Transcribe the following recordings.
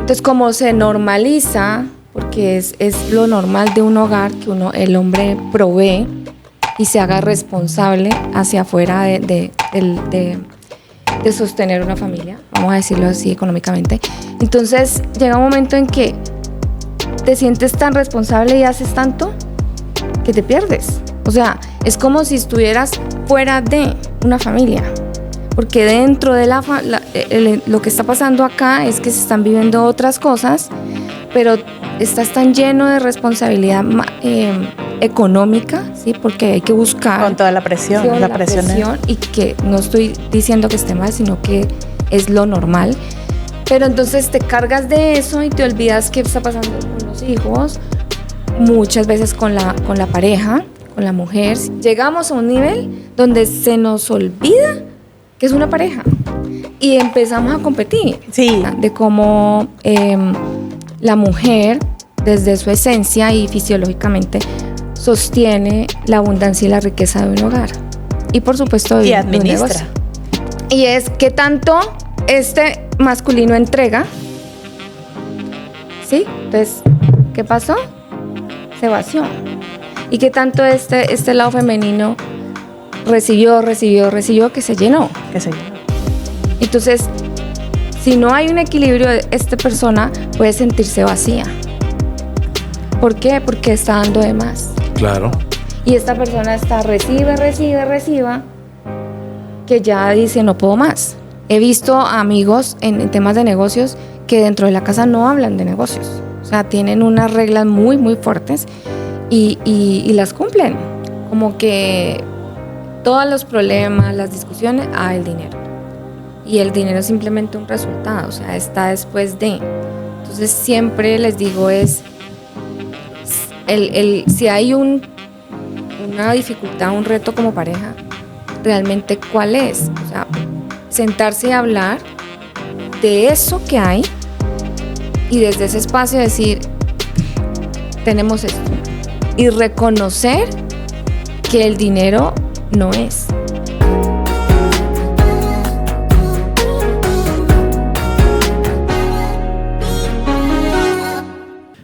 Entonces, como se normaliza, porque es lo normal de un hogar que el hombre provee y se haga responsable hacia afuera de sostener una familia, vamos a decirlo así económicamente. Entonces llega un momento en que te sientes tan responsable y haces tanto que te pierdes. O sea, es como si estuvieras fuera de una familia, porque dentro de lo que está pasando acá es que se están viviendo otras cosas, pero estás tan lleno de responsabilidad económica, ¿sí? Porque hay que buscar con toda la presión, la presión, y que no estoy diciendo que esté mal, sino que es lo normal. Pero entonces te cargas de eso y te olvidas qué está pasando con los hijos, muchas veces con la pareja, con la mujer. Llegamos a un nivel donde se nos olvida que es una pareja y empezamos a competir. Sí. De cómo la mujer, desde su esencia y fisiológicamente, sostiene la abundancia y la riqueza de un hogar. Y por supuesto y de administra. un negocio. Y es que tanto este masculino entrega, ¿sí? Entonces, ¿qué pasó? Se vació. Y que tanto este lado femenino recibió, que se llenó. Entonces, si no hay un equilibrio, esta persona puede sentirse vacía. ¿Por qué? Porque está dando de más. Claro. Y esta persona está reciba, que ya dice no puedo más. He visto amigos en temas de negocios que dentro de la casa no hablan de negocios. O sea, tienen unas reglas muy, muy fuertes y las cumplen. Como que todos los problemas, las discusiones, el dinero. Y el dinero es simplemente un resultado, o sea, está después de. Entonces siempre les digo si hay una dificultad, un reto como pareja, realmente ¿cuál es? O sea, sentarse y hablar de eso que hay y desde ese espacio decir, tenemos esto. Y reconocer que el dinero no es.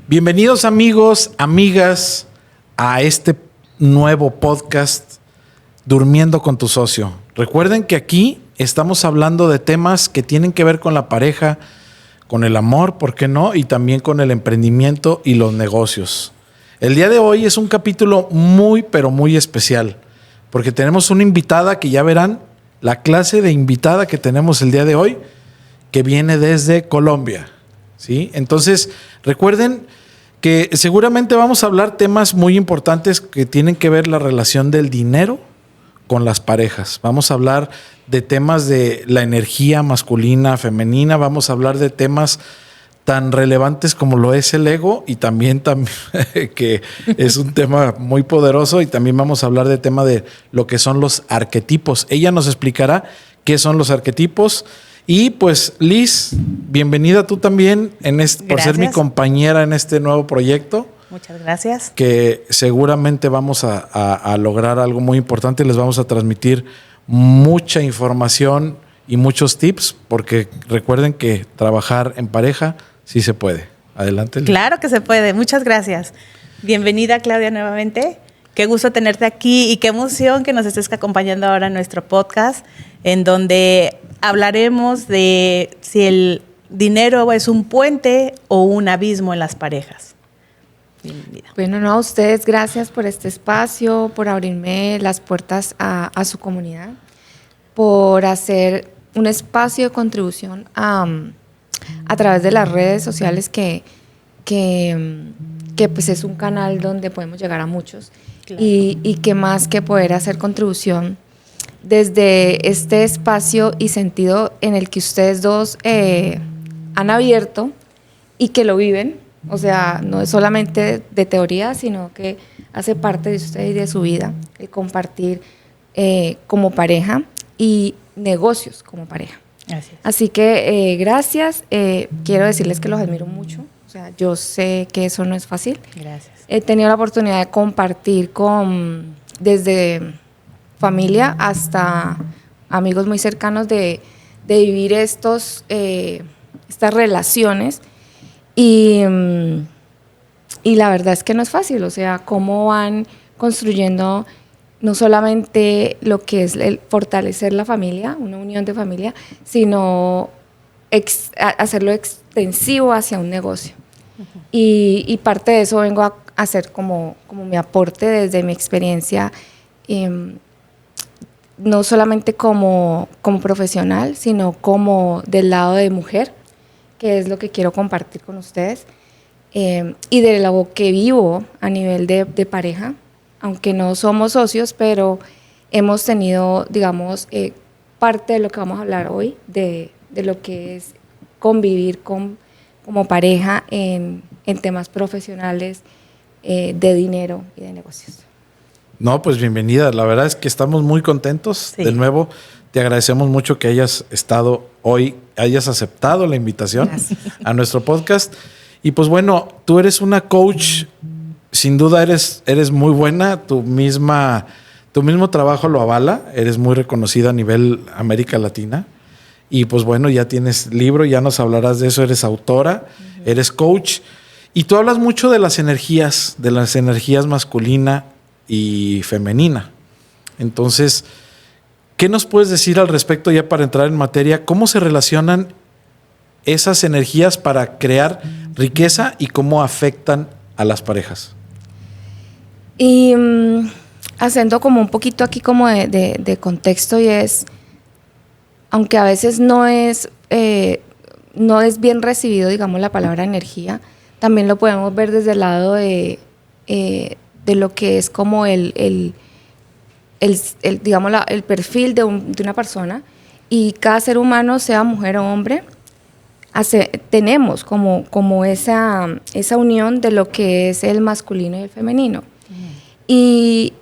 Bienvenidos amigos, amigas, a este nuevo podcast Durmiendo con tu socio. Recuerden que aquí estamos hablando de temas que tienen que ver con la pareja, con el amor, ¿por qué no? Y también con el emprendimiento y los negocios. El día de hoy es un capítulo muy, pero muy especial, porque tenemos una invitada que ya verán, la clase de invitada que tenemos el día de hoy, que viene desde Colombia, ¿sí? Entonces, recuerden que seguramente vamos a hablar temas muy importantes que tienen que ver la relación del dinero con las parejas. Vamos a hablar de temas de la energía masculina, femenina. Vamos a hablar de temas tan relevantes como lo es el ego y también que es un tema muy poderoso. Y también vamos a hablar de tema de lo que son los arquetipos. Ella nos explicará qué son los arquetipos. Y pues Liz, bienvenida tú también por ser mi compañera en este nuevo proyecto. Muchas gracias. Que seguramente vamos a lograr algo muy importante. Les vamos a transmitir mucha información y muchos tips, porque recuerden que trabajar en pareja sí se puede. Adelante, Liz. Claro que se puede. Muchas gracias. Bienvenida, Claudia, nuevamente. Qué gusto tenerte aquí y qué emoción que nos estés acompañando ahora en nuestro podcast, en donde hablaremos de si el dinero es un puente o un abismo en las parejas. Bienvenida. Bueno, no, a ustedes gracias por este espacio, por abrirme las puertas a su comunidad, por hacer un espacio de contribución a través de las redes sociales que pues es un canal donde podemos llegar a muchos. Claro. Y que más que poder hacer contribución desde este espacio y sentido en el que ustedes dos han abierto y que lo viven, o sea, no es solamente de teoría, sino que hace parte de ustedes y de su vida, el compartir como pareja y negocios como pareja. Así que gracias, quiero decirles que los admiro mucho, o sea, yo sé que eso no es fácil. Gracias. He tenido la oportunidad de compartir desde familia hasta amigos muy cercanos de vivir estas relaciones Y la verdad es que no es fácil, o sea, cómo van construyendo no solamente lo que es el fortalecer la familia, una unión de familia, sino hacerlo extensivo hacia un negocio. Y parte de eso vengo a hacer como mi aporte desde mi experiencia, no solamente como profesional, sino como del lado de mujer, que es lo que quiero compartir con ustedes. Y de lo que vivo a nivel de pareja, aunque no somos socios, pero hemos tenido, digamos, parte de lo que vamos a hablar hoy, de lo que es convivir como pareja en temas profesionales, de dinero y de negocios. No, pues bienvenida. La verdad es que estamos muy contentos. Sí. De nuevo, te agradecemos mucho que hayas estado hoy, hayas aceptado la invitación a nuestro podcast. Y pues bueno, tú eres una coach, sin duda eres muy buena, tu mismo trabajo lo avala, eres muy reconocida a nivel América Latina. Y pues bueno, ya tienes libro, ya nos hablarás de eso, eres autora, eres coach. Y tú hablas mucho de las energías masculina y femenina. Entonces, ¿qué nos puedes decir al respecto ya para entrar en materia? ¿Cómo se relacionan esas energías para crear riqueza y cómo afectan a las parejas? Y haciendo como un poquito aquí como de contexto, y es, aunque a veces no es bien recibido, digamos, la palabra energía, también lo podemos ver desde el lado de lo que es como digamos, el perfil de una persona, y cada ser humano, sea mujer o hombre, tenemos como esa unión de lo que es el masculino y el femenino. Y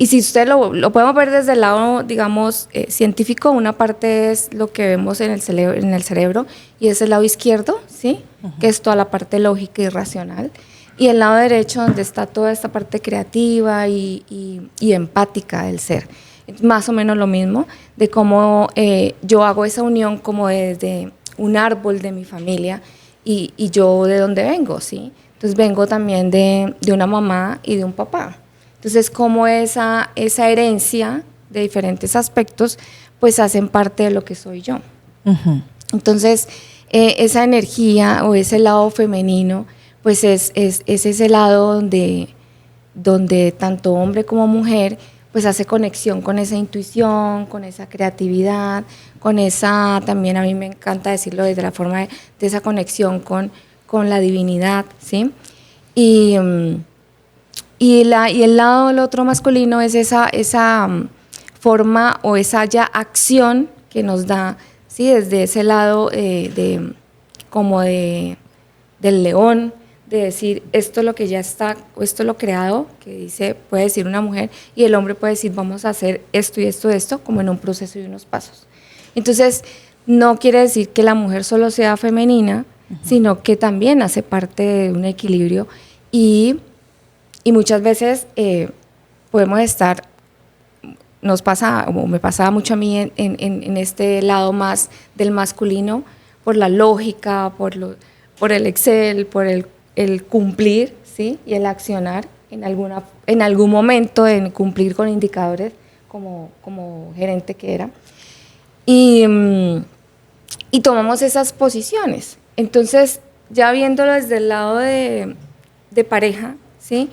si usted lo podemos ver desde el lado, digamos, científico, una parte es lo que vemos en el cerebro, y es el lado izquierdo, ¿sí? Que es toda la parte lógica y racional. Y el lado derecho, donde está toda esta parte creativa y empática del ser. Es más o menos lo mismo, de cómo yo hago esa unión como desde un árbol de mi familia, y yo de dónde vengo, ¿sí? Entonces vengo también de una mamá y de un papá. Entonces, como esa herencia de diferentes aspectos, pues hacen parte de lo que soy yo. Entonces, esa energía o ese lado femenino, pues es ese lado donde tanto hombre como mujer pues hace conexión con esa intuición, con esa creatividad, con esa, también a mí me encanta decirlo desde la forma de esa conexión con la divinidad, ¿sí? Y el lado del otro masculino es esa forma o esa ya acción que nos da, ¿sí? Desde ese lado como del león, de decir esto es lo que ya está, o esto es lo creado, que puede decir una mujer, y el hombre puede decir vamos a hacer esto y esto, como en un proceso y unos pasos. Entonces, no quiere decir que la mujer solo sea femenina, sino que también hace parte de un equilibrio, y muchas veces podemos estar, nos pasa, o me pasaba mucho a mí en este lado más del masculino, por la lógica, por el Excel, por el cumplir, ¿sí? Y el accionar en algún momento, en cumplir con indicadores como gerente que era. Y tomamos esas posiciones. Entonces, ya viéndolo desde el lado de pareja, ¿sí?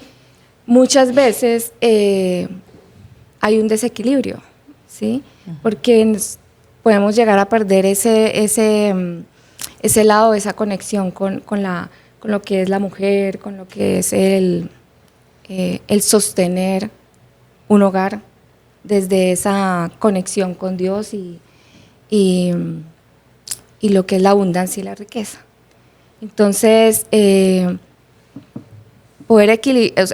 Muchas veces hay un desequilibrio, ¿sí? Porque podemos llegar a perder ese lado, esa conexión con lo que es la mujer, con lo que es el sostener un hogar desde esa conexión con Dios y lo que es la abundancia y la riqueza. Entonces, poder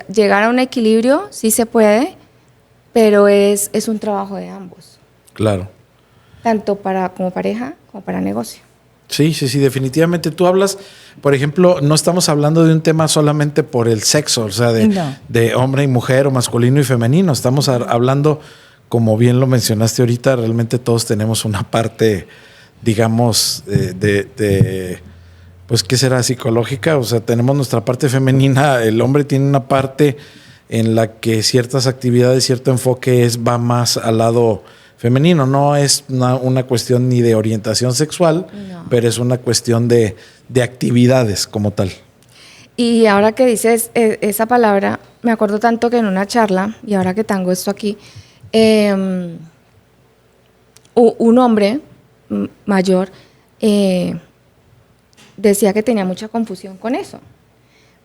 llegar a un equilibrio sí se puede, pero es un trabajo de ambos. Claro. Tanto como pareja como para negocio. Sí, definitivamente. Tú hablas, por ejemplo, no estamos hablando de un tema solamente por el sexo, o sea, de hombre y mujer o masculino y femenino. Estamos hablando, como bien lo mencionaste ahorita, realmente todos tenemos una parte, digamos, pues, ¿qué será? Psicológica. O sea, tenemos nuestra parte femenina, el hombre tiene una parte en la que ciertas actividades, cierto enfoque va más al lado femenino. No es una cuestión ni de orientación sexual, no, pero es una cuestión de actividades como tal. Y ahora que dices esa palabra, me acuerdo tanto que en una charla, y ahora que tengo esto aquí, un hombre mayor decía que tenía mucha confusión con eso,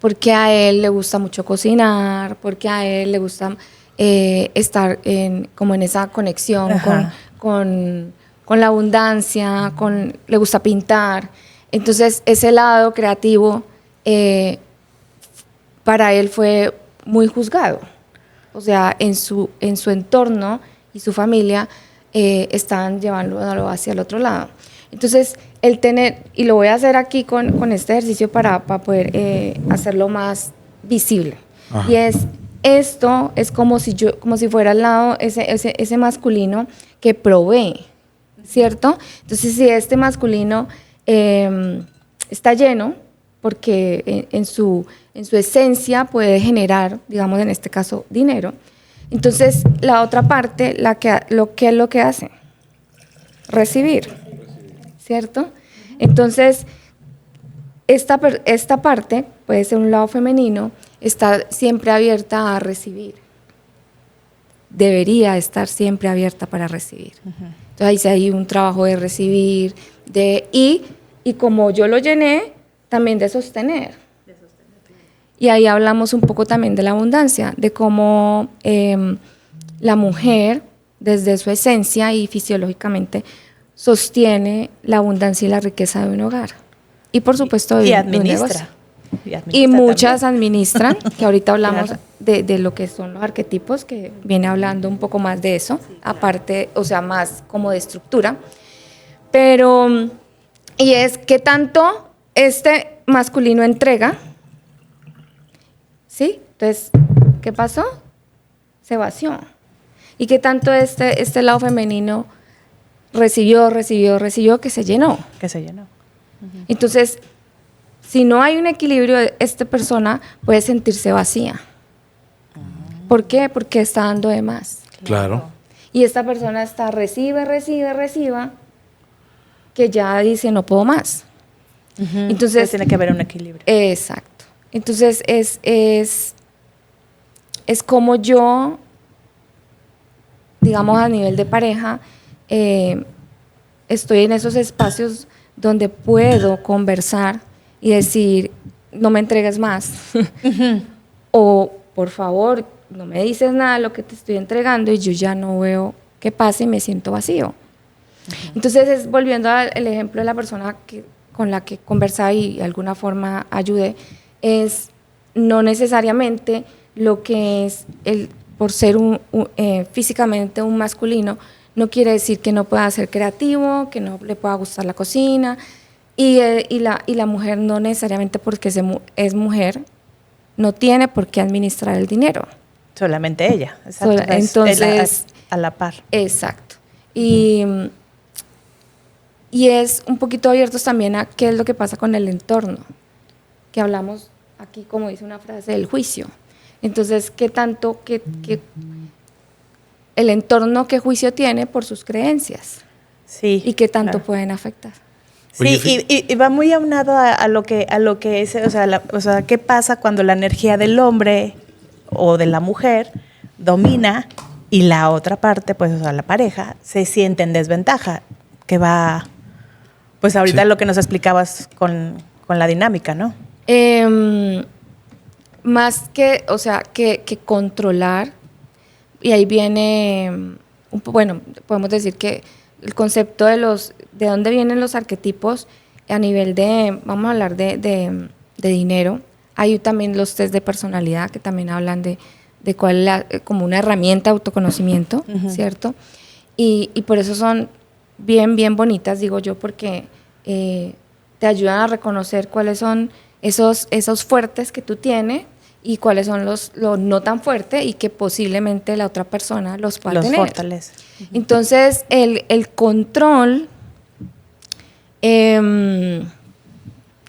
porque a él le gusta mucho cocinar, porque a él le gusta estar como en esa conexión con la abundancia, le gusta pintar. Entonces, ese lado creativo para él fue muy juzgado. O sea, en su entorno y su familia estaban llevándolo hacia el otro lado. Entonces, el tener, y lo voy a hacer aquí con este ejercicio para poder hacerlo más visible. Ajá. Y esto es como si fuera al lado ese masculino que provee, ¿cierto? Entonces, si este masculino está lleno, porque en su esencia puede generar, digamos en este caso, dinero, entonces la otra parte, lo que hace, recibir, ¿cierto? Entonces, esta parte puede ser un lado femenino, está siempre abierta a recibir. Debería estar siempre abierta para recibir. Entonces, ahí hay un trabajo de recibir, y como yo lo llené, también de sostener. Y ahí hablamos un poco también de la abundancia, de cómo la mujer, desde su esencia y fisiológicamente, sostiene la abundancia y la riqueza de un hogar. Y por supuesto de un negocio. Y muchas administran, que ahorita hablamos de lo que son los arquetipos, que viene hablando un poco más de eso, aparte, o sea, más como de estructura. Pero, y es que tanto este masculino entrega, ¿sí? Entonces, ¿qué pasó? Se vació. Y que tanto este lado femenino recibió, que se llenó. Entonces, si no hay un equilibrio, esta persona puede sentirse vacía. ¿Por qué? Porque está dando de más. Claro. Y esta persona está reciba, que ya dice no puedo más. Entonces tiene que haber un equilibrio. Exacto. Entonces es como yo, digamos a nivel de pareja, estoy en esos espacios donde puedo conversar y decir, no me entregues más. O, por favor, no me dices nada de lo que te estoy entregando y yo ya no veo qué pasa y me siento vacío. Entonces, volviendo al ejemplo de la persona con la que conversaba y de alguna forma ayudé, es no necesariamente lo que es por ser físicamente un masculino, no quiere decir que no pueda ser creativo, que no le pueda gustar la cocina, y la mujer no necesariamente porque es mujer, no tiene por qué administrar el dinero. Solamente ella. Exacto. Entonces, a la par. Exacto. Y es un poquito abiertos también a qué es lo que pasa con el entorno, que hablamos aquí, como dice una frase, del juicio. Entonces, ¿qué tanto que el entorno, qué juicio tiene por sus creencias? Sí. Y qué tanto pueden afectar. Sí, y va muy aunado a lo que es, o sea, ¿qué pasa cuando la energía del hombre o de la mujer domina y la otra parte, pues, o sea, la pareja, se siente en desventaja? Que va, pues ahorita lo que nos explicabas con la dinámica, ¿no? Más que, o sea, que controlar, y ahí viene, bueno, podemos decir que el concepto de dónde vienen los arquetipos a nivel vamos a hablar de dinero. Hay también los test de personalidad que también hablan de cuál es como una herramienta de autoconocimiento, ¿cierto? Y por eso son bien, bien bonitas, digo yo, porque te ayudan a reconocer cuáles son esos fuertes que tú tienes y cuáles son los no tan fuertes y que posiblemente la otra persona los pueda tener. Los fortalece. Entonces, el control es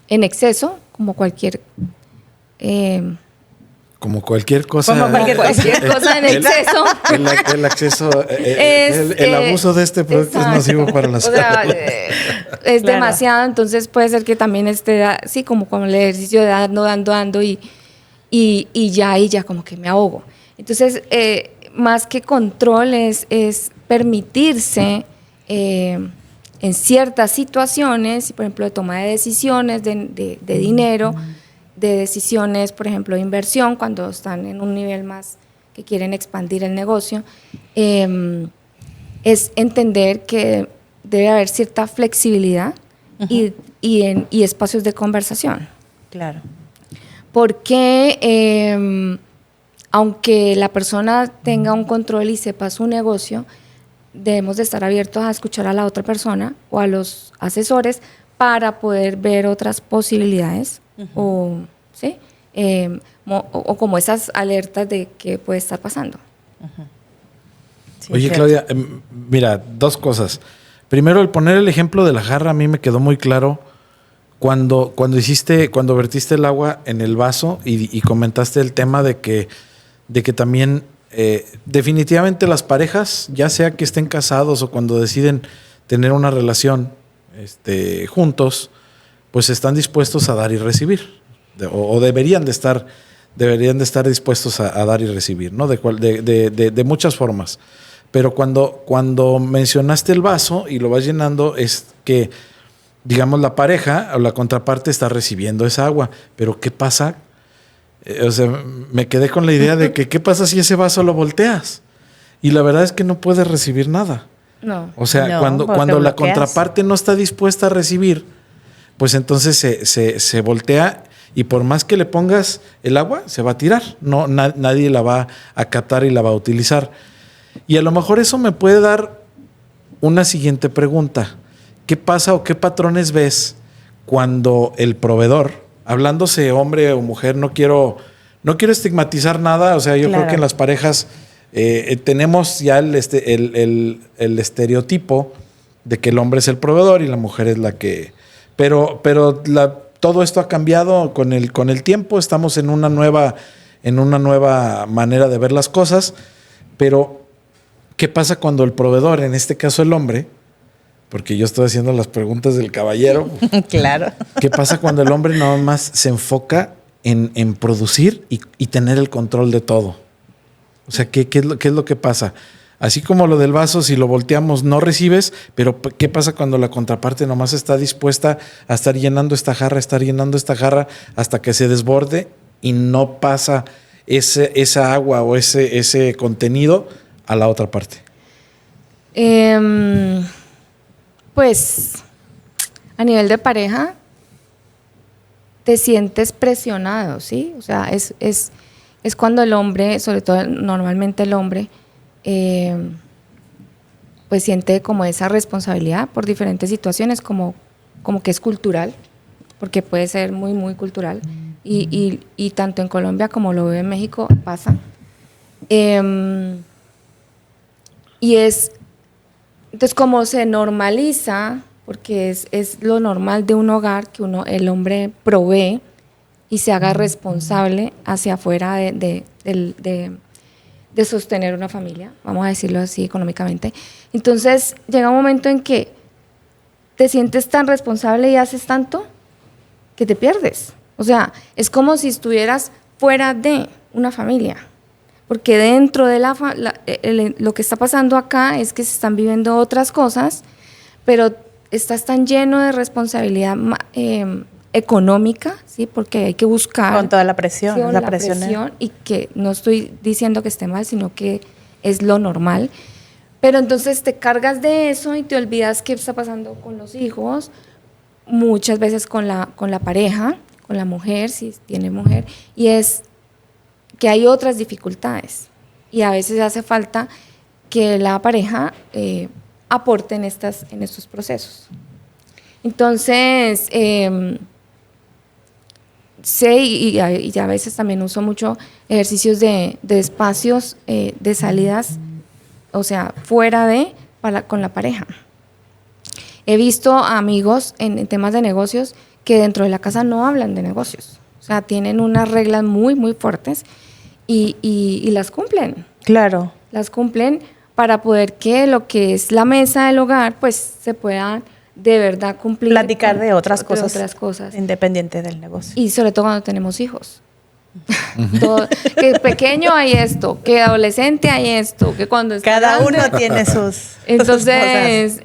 en exceso, como cualquier... Como cualquier cosa. Como cualquier cosa en exceso. El acceso, el abuso de este producto exacto. es nocivo para la salud. Es Claro. demasiado, entonces puede ser que también esté, sí, como con el ejercicio de dando y ya como que me ahogo. Entonces, más que control es permitirse en ciertas situaciones, por ejemplo, de toma de decisiones de dinero, de decisiones, por ejemplo, de inversión, cuando están en un nivel más que quieren expandir el negocio, es entender que debe haber cierta flexibilidad y espacios de conversación. Claro. Porque aunque la persona tenga un control y sepa su negocio, debemos de estar abiertos a escuchar a la otra persona o a los asesores para poder ver otras posibilidades o como esas alertas de qué puede estar pasando. Sí, Oye, cierto. Claudia, mira, dos cosas. Primero, el poner el ejemplo de la jarra a mí me quedó muy claro cuando vertiste el agua en el vaso y comentaste el tema de que también definitivamente las parejas, ya sea que estén casados o cuando deciden tener una relación juntos, pues están dispuestos a dar y recibir. O deberían de estar dispuestos a dar y recibir, ¿no? De muchas formas. Pero cuando mencionaste el vaso y lo vas llenando, es que, digamos, la pareja o la contraparte está recibiendo esa agua. Pero ¿qué pasa? O sea, me quedé con la idea de que ¿qué pasa si ese vaso lo volteas? Y la verdad es que no puedes recibir nada. No. O sea, No, cuando porque la bloqueas. contraparte no está dispuesta a recibir, pues entonces se voltea y por más que le pongas el agua, se va a tirar. No, nadie la va a captar y la va a utilizar. Y a lo mejor eso me puede dar una siguiente pregunta. ¿Qué pasa o qué patrones ves cuando el proveedor, hablándose hombre o mujer, no quiero estigmatizar nada, o sea, yo Claro. creo que en las parejas tenemos ya el estereotipo de que el hombre es el proveedor y la mujer es la que... Pero todo esto ha cambiado con el tiempo, estamos en una nueva manera de ver las cosas, pero ¿qué pasa cuando el proveedor, en este caso el hombre, porque yo estoy haciendo las preguntas del caballero, Claro. ¿qué pasa cuando el hombre nada más se enfoca en producir y tener el control de todo? O sea, ¿qué es lo que pasa? Así como lo del vaso, si lo volteamos no recibes, pero ¿qué pasa cuando la contraparte nomás está dispuesta a estar llenando esta jarra hasta que se desborde y no pasa esa agua o ese contenido a la otra parte? Pues a nivel de pareja te sientes presionado, ¿sí? O sea, es cuando el hombre, sobre todo normalmente el hombre, pues siente como esa responsabilidad por diferentes situaciones, como que es cultural, porque puede ser muy, muy cultural, y tanto en Colombia como lo veo en México pasa. Y entonces como se normaliza, porque es lo normal de un hogar, que el hombre provee y se haga responsable hacia afuera de sostener una familia, vamos a decirlo así económicamente. Entonces llega un momento en que te sientes tan responsable y haces tanto que te pierdes. O sea, es como si estuvieras fuera de una familia, porque dentro de lo que está pasando acá es que se están viviendo otras cosas, pero estás tan lleno de responsabilidad económica, ¿sí? Porque hay que buscar Con toda la presión, la presión, y que no estoy diciendo que esté mal, sino que es lo normal. Pero entonces te cargas de eso y te olvidas qué está pasando con los hijos, muchas veces con la pareja, con la mujer, si tiene mujer, y es que hay otras dificultades. Y a veces hace falta que la pareja aporte en estos procesos. Entonces, sé y a veces también uso mucho ejercicios de espacios de salidas, o sea, fuera con la pareja. He visto amigos en temas de negocios que dentro de la casa no hablan de negocios. O sea, tienen unas reglas muy, muy fuertes y las cumplen. Claro. Las cumplen para poder que lo que es la mesa del hogar, pues se pueda de verdad cumplir. Platicar de otras cosas. De otras cosas. Independiente del negocio. Y sobre todo cuando tenemos hijos. Que pequeño hay esto, que adolescente hay esto, que cuando está cada grande, uno tiene sus entonces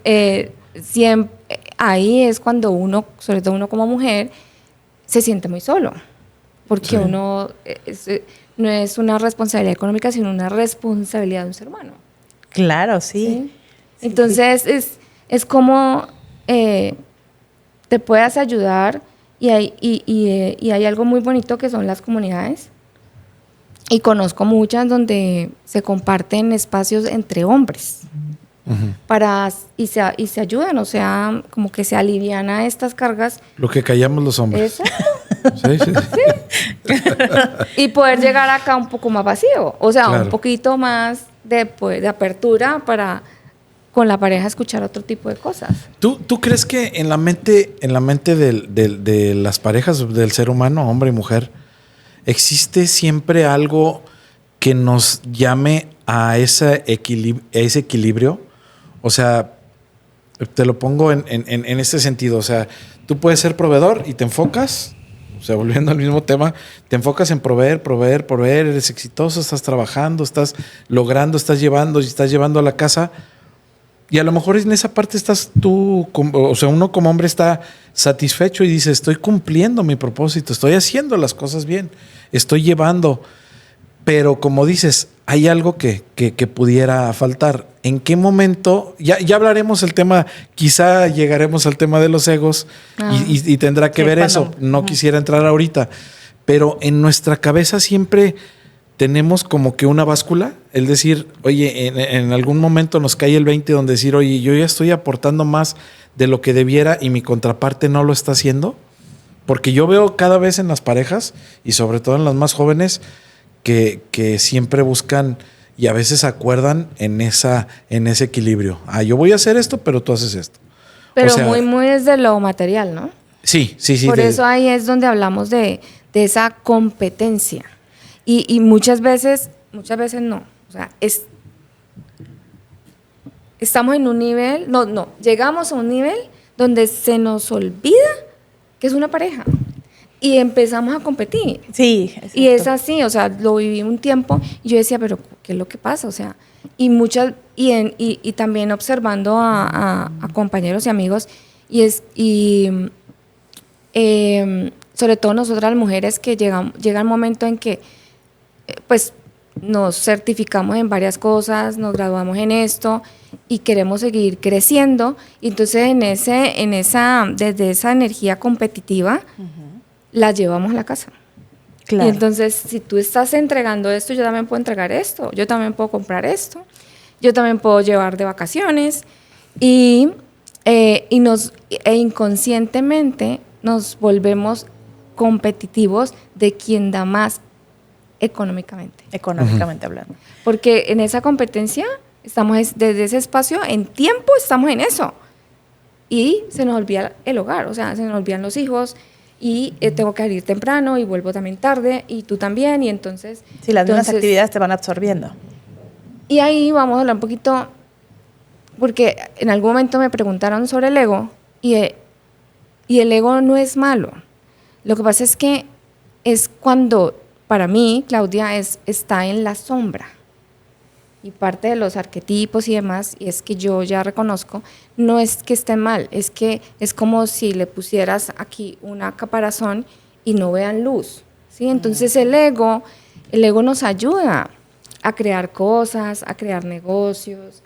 siempre ahí es cuando uno, sobre todo uno como mujer, se siente muy solo, porque Sí. uno no es una responsabilidad económica, sino una responsabilidad de un ser humano. Claro, ¿Sí? sí. Entonces es como te puedas ayudar y hay algo muy bonito que son las comunidades. Y conozco muchas donde se comparten espacios entre hombres y se ayudan, o sea, como que se aliviana estas cargas. Lo que callamos los hombres. Exacto. Sí. Y poder llegar acá un poco más vacío, o sea, Claro. un poquito más de apertura para con la pareja escuchar otro tipo de cosas. ¿Tú crees que en la mente de las parejas del ser humano, hombre y mujer, existe siempre algo que nos llame a ese equilibrio? O sea, te lo pongo en este sentido. O sea, tú puedes ser proveedor y te enfocas, o sea, volviendo al mismo tema, te enfocas en proveer, eres exitoso, estás trabajando, estás logrando, estás llevando a la casa. Y a lo mejor en esa parte estás tú, o sea, uno como hombre está satisfecho y dice, estoy cumpliendo mi propósito, estoy haciendo las cosas bien, estoy llevando. Pero como dices, hay algo que pudiera faltar. ¿En qué momento? Ya hablaremos el tema, quizá llegaremos al tema de los egos y tendrá que ver eso. No quisiera entrar ahorita. Pero en nuestra cabeza siempre tenemos como que una báscula, el decir, oye, en algún momento nos cae el 20 donde decir, oye, yo ya estoy aportando más de lo que debiera y mi contraparte no lo está haciendo. Porque yo veo cada vez en las parejas y sobre todo en las más jóvenes que siempre buscan y a veces acuerdan en ese equilibrio. Yo voy a hacer esto, pero tú haces esto. Pero o sea, muy desde lo material, ¿no? Sí. Por eso ahí es donde hablamos de esa competencia. Y muchas veces no. O sea, estamos en un nivel, llegamos a un nivel donde se nos olvida que es una pareja y empezamos a competir. Sí. Exacto. Y es así, o sea, lo viví un tiempo y yo decía, pero ¿qué es lo que pasa? O sea, y también observando a compañeros y amigos sobre todo nosotras las mujeres que llega el momento en que pues nos certificamos en varias cosas, nos graduamos en esto y queremos seguir creciendo. Y entonces desde esa energía competitiva la llevamos a la casa. Claro. Y entonces, si tú estás entregando esto, yo también puedo entregar esto, yo también puedo comprar esto, yo también puedo llevar de vacaciones y inconscientemente nos volvemos competitivos de quien da más económicamente. Económicamente hablando. Porque en esa competencia estamos desde ese espacio, en tiempo estamos en eso. Y se nos olvida el hogar, o sea, se nos olvidan los hijos y tengo que salir temprano y vuelvo también tarde y tú también y entonces... Sí, las mismas actividades te van absorbiendo. Y ahí vamos a hablar un poquito, porque en algún momento me preguntaron sobre el ego y el ego no es malo. Lo que pasa es que es cuando, para mí, Claudia, está en la sombra. Y parte de los arquetipos y demás, y es que yo ya reconozco, no es que esté mal, es que es como si le pusieras aquí una caparazón y no vean luz, ¿sí? Entonces el ego nos ayuda a crear cosas, a crear negocios,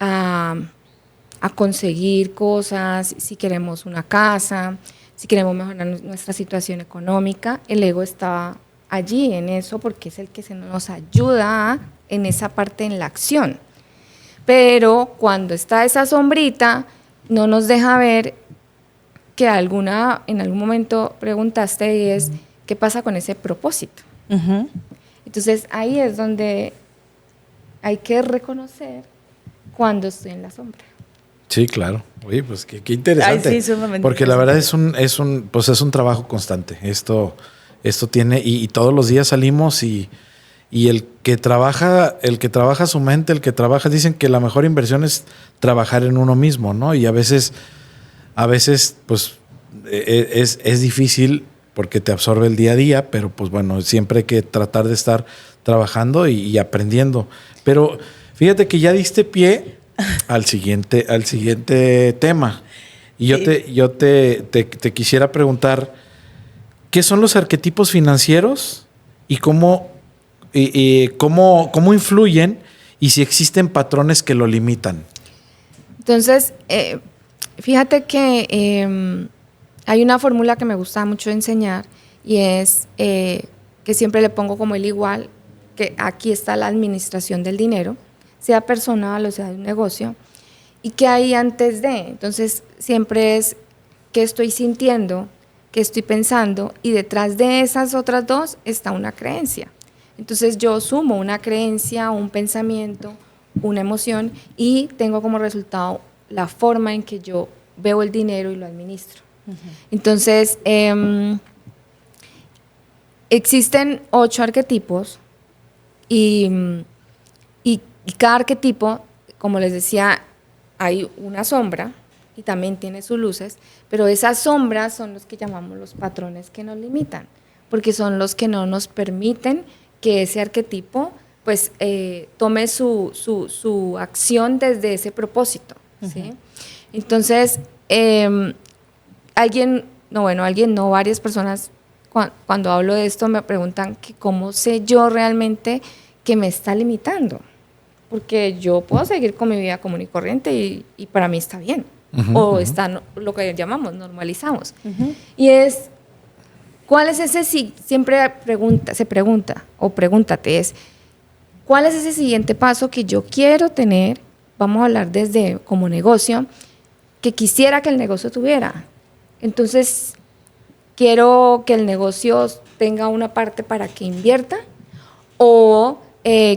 a conseguir cosas, si queremos una casa, si queremos mejorar nuestra situación económica, el ego está allí en eso porque es el que se nos ayuda en esa parte, en la acción. Pero cuando está esa sombrita, no nos deja ver que en algún momento preguntaste y es, ¿qué pasa con ese propósito? Uh-huh. Entonces ahí es donde hay que reconocer cuando estoy en la sombra. Sí, claro. Oye, pues qué interesante. Ay, sí, sumamente porque la verdad es un trabajo constante. Esto tiene, y todos los días salimos y el que trabaja su mente, el que trabaja, dicen que la mejor inversión es trabajar en uno mismo, ¿no? Y a veces, pues, es difícil porque te absorbe el día a día, pero pues bueno, siempre hay que tratar de estar trabajando y aprendiendo. Pero fíjate que ya diste pie al siguiente tema. Y yo te quisiera preguntar, ¿qué son los arquetipos financieros y cómo influyen y si existen patrones que lo limitan? Entonces, fíjate que hay una fórmula que me gusta mucho enseñar y es que siempre le pongo como el igual, que aquí está la administración del dinero, sea personal o sea de un negocio, y que hay antes de. Entonces, siempre es qué estoy sintiendo, qué estoy pensando, y detrás de esas otras dos está una creencia. Entonces, yo sumo una creencia, un pensamiento, una emoción, y tengo como resultado la forma en que yo veo el dinero y lo administro. Uh-huh. Entonces, existen 8 arquetipos y cada arquetipo, como les decía, hay una sombra y también tiene sus luces, pero esas sombras son los que llamamos los patrones que nos limitan, porque son los que no nos permiten que ese arquetipo pues tome su acción desde ese propósito, ¿sí? Uh-huh. Entonces, varias personas cuando hablo de esto me preguntan que cómo sé yo realmente que me está limitando, porque yo puedo seguir con mi vida común y corriente y para mí está bien, uh-huh, o está lo que llamamos, normalizamos. Uh-huh. Y es, ¿cuál es ese, siempre se pregunta, o pregúntate, es, ¿cuál es ese siguiente paso que yo quiero tener? Vamos a hablar desde como negocio, que quisiera que el negocio tuviera. Entonces, quiero que el negocio tenga una parte para que invierta, o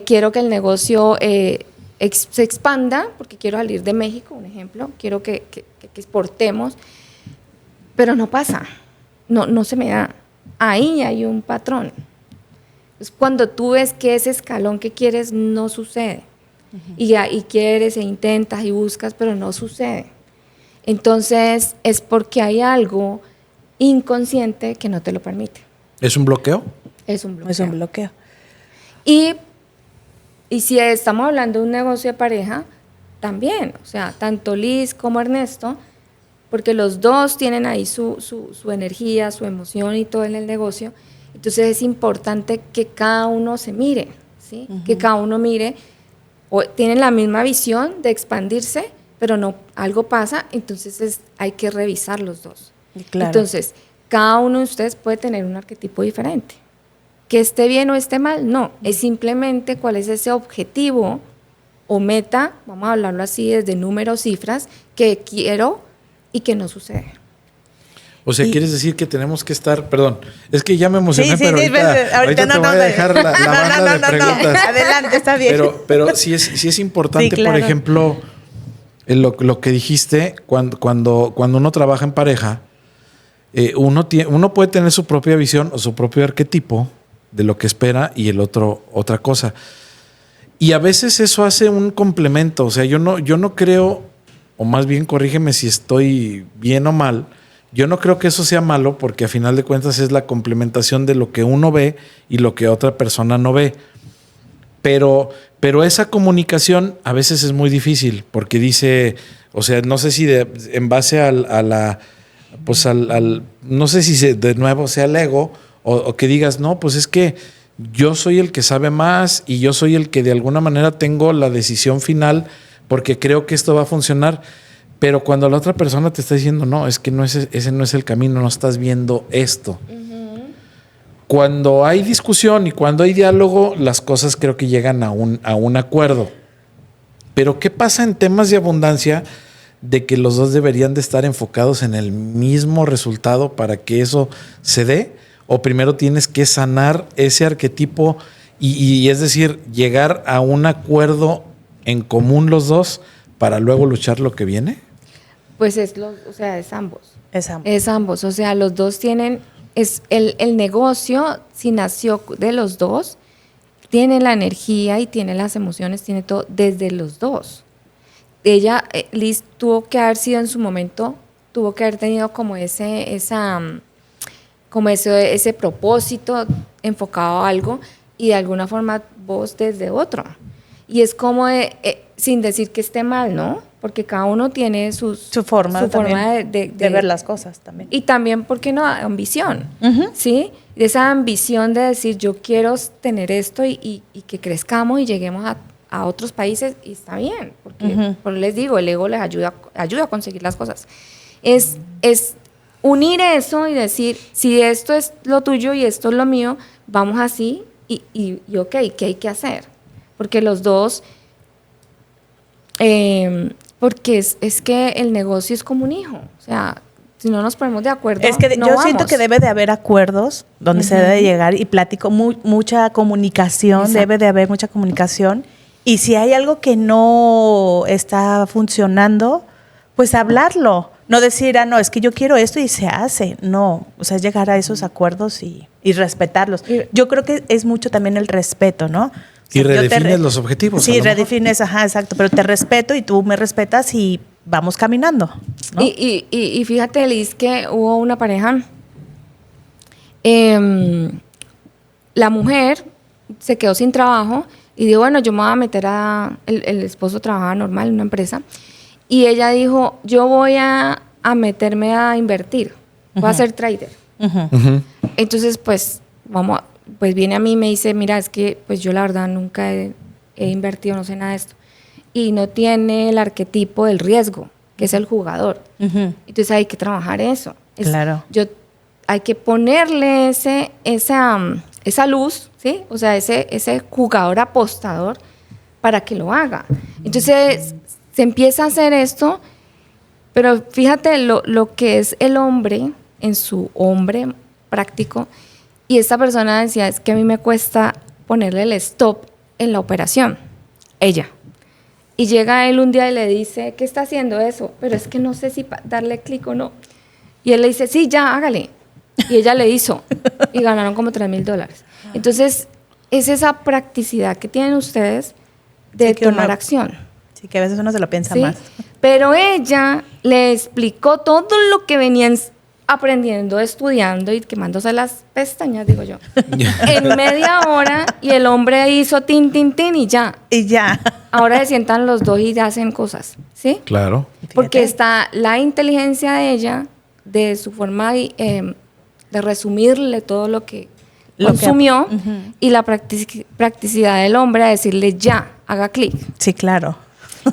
quiero que el negocio se expanda, porque quiero salir de México, un ejemplo, quiero que exportemos, pero no pasa, no se me da. Ahí hay un patrón. Es cuando tú ves que ese escalón que quieres no sucede, uh-huh, y quieres e intentas y buscas, pero no sucede. Entonces, es porque hay algo inconsciente que no te lo permite. ¿Es un bloqueo? Es un bloqueo. Es un bloqueo. Y si estamos hablando de un negocio de pareja, también, o sea, tanto Liz como Ernesto, porque los dos tienen ahí su energía, su emoción y todo en el negocio, entonces es importante que cada uno se mire, ¿sí? Uh-huh. Que cada uno mire, o tienen la misma visión de expandirse, pero no, algo pasa, entonces hay que revisar los dos. Claro. Entonces, cada uno de ustedes puede tener un arquetipo diferente. Que esté bien o esté mal, no, es simplemente cuál es ese objetivo o meta, vamos a hablarlo así desde números, cifras, que quiero y que no sucede. O sea, ¿quieres decir que tenemos que estar, perdón, es que ya me emocioné, pero ahorita te voy a dejar la banda de preguntas. Adelante, está bien. Pero sí es importante, sí, claro. Por ejemplo, lo que dijiste, cuando uno trabaja en pareja, uno puede tener su propia visión o su propio arquetipo de lo que espera y el otro otra cosa. Y a veces eso hace un complemento. O sea, yo no creo, o más bien corrígeme si estoy bien o mal, yo no creo que eso sea malo, porque a final de cuentas es la complementación de lo que uno ve y lo que otra persona no ve. Pero esa comunicación a veces es muy difícil, porque dice, o sea, no sé si en base no sé si de nuevo sea el ego, o que digas, no, pues es que yo soy el que sabe más y yo soy el que de alguna manera tengo la decisión final porque creo que esto va a funcionar. Pero cuando la otra persona te está diciendo, no, es que ese no es el camino, no estás viendo esto. Uh-huh. Cuando hay discusión y cuando hay diálogo, las cosas creo que llegan a un acuerdo. Pero ¿qué pasa en temas de abundancia de que los dos deberían de estar enfocados en el mismo resultado para que eso se dé? ¿O primero tienes que sanar ese arquetipo y es decir, llegar a un acuerdo en común los dos para luego luchar lo que viene? Pues es ambos. Es ambos. Es ambos, o sea, los dos tienen, es el negocio, si nació de los dos, tiene la energía y tiene las emociones, tiene todo desde los dos. Ella, Liz, tuvo que haber sido en su momento, tuvo que haber tenido como ese propósito enfocado a algo y de alguna forma vos desde otro. Y es como sin decir que esté mal, ¿no? Porque cada uno tiene su forma de ver las cosas también. Y también, ¿por qué no? Ambición, Uh-huh. ¿sí? De esa ambición de decir, yo quiero tener esto y que crezcamos y lleguemos a otros países, y está bien, porque Uh-huh. por les digo, el ego les ayuda a conseguir las cosas. Es unir eso y decir, si esto es lo tuyo y esto es lo mío, vamos así y ok, ¿qué hay que hacer? Porque los dos, porque es que el negocio es como un hijo, o sea, si no nos ponemos de acuerdo, Es que no yo vamos. siento que debe de haber acuerdos donde se debe de llegar y platico, mucha comunicación, Exacto. debe de haber mucha comunicación. Y si hay algo que no está funcionando, pues hablarlo. No decir, no, es que yo quiero esto y se hace. No, o sea, es llegar a esos acuerdos y respetarlos. Yo creo que es mucho también el respeto, ¿no? O sea, Y redefines los objetivos. Sí, redefines, ajá, exacto. Pero te respeto y tú me respetas y vamos caminando, ¿no? Y fíjate, Liz, que hubo una pareja. La mujer se quedó sin trabajo y dijo, bueno, yo me voy a meter el esposo trabajaba normal en una empresa. Y ella dijo, yo voy a meterme a invertir, voy a ser trader. Uh-huh. Uh-huh. Entonces, pues viene a mí y me dice, mira, es que pues yo la verdad nunca he invertido, no sé nada de esto. Y no tiene el arquetipo del riesgo, que es el jugador. Uh-huh. Entonces hay que trabajar eso. Claro. Hay que ponerle esa luz, ¿sí? O sea, ese jugador apostador para que lo haga. Entonces se empieza a hacer esto, pero fíjate lo que es el hombre en su hombre práctico. Y esta persona decía, es que a mí me cuesta ponerle el stop en la operación. Ella. Y llega él un día y le dice, ¿qué está haciendo eso? Pero es que no sé si darle clic o no. Y él le dice, sí, ya, hágale. Y ella le hizo. Y ganaron como $3,000. Entonces, es esa practicidad que tienen ustedes de tomar acción. Sí, que a veces uno se lo piensa ¿Sí? más. Pero ella le explicó todo lo que venían aprendiendo, estudiando y quemándose las pestañas, digo yo, en media hora, y el hombre hizo tin, tin, tin y ya. Y ya. Ahora se sientan los dos y hacen cosas, ¿sí? Claro. Porque está la inteligencia de ella, de su forma de resumirle todo lo que consumió, uh-huh. y la practicidad del hombre a decirle ya, haga clic. Sí, claro.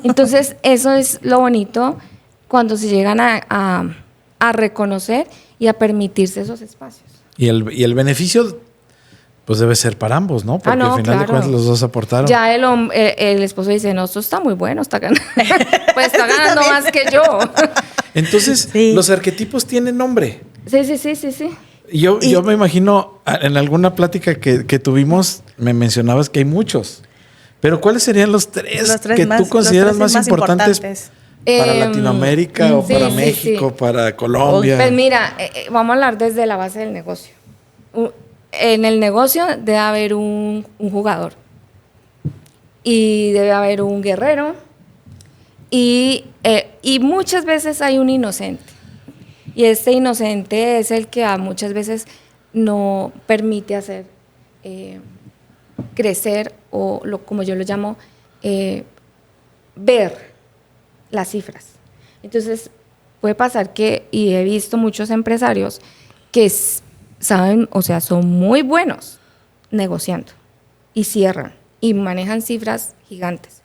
Entonces, eso es lo bonito cuando se llegan a reconocer y a permitirse esos espacios. Y el beneficio, pues debe ser para ambos, ¿no? Porque no, al final de cuentas los dos aportaron. Ya el esposo dice, no, esto está muy bueno, está ganando. Pues está ganando más que yo. Entonces, sí. Los arquetipos tienen nombre. Sí. Yo me imagino, en alguna plática que tuvimos, me mencionabas que hay muchos. Pero ¿cuáles serían los tres que tú consideras más importantes para Latinoamérica o para México, para Colombia? Pues mira, vamos a hablar desde la base del negocio. En el negocio debe haber un jugador y debe haber un guerrero y muchas veces hay un inocente. Y este inocente es el que muchas veces no permite hacer crecer o como yo lo llamo, ver las cifras. Entonces puede pasar y he visto muchos empresarios que saben, o sea, son muy buenos negociando y cierran y manejan cifras gigantes.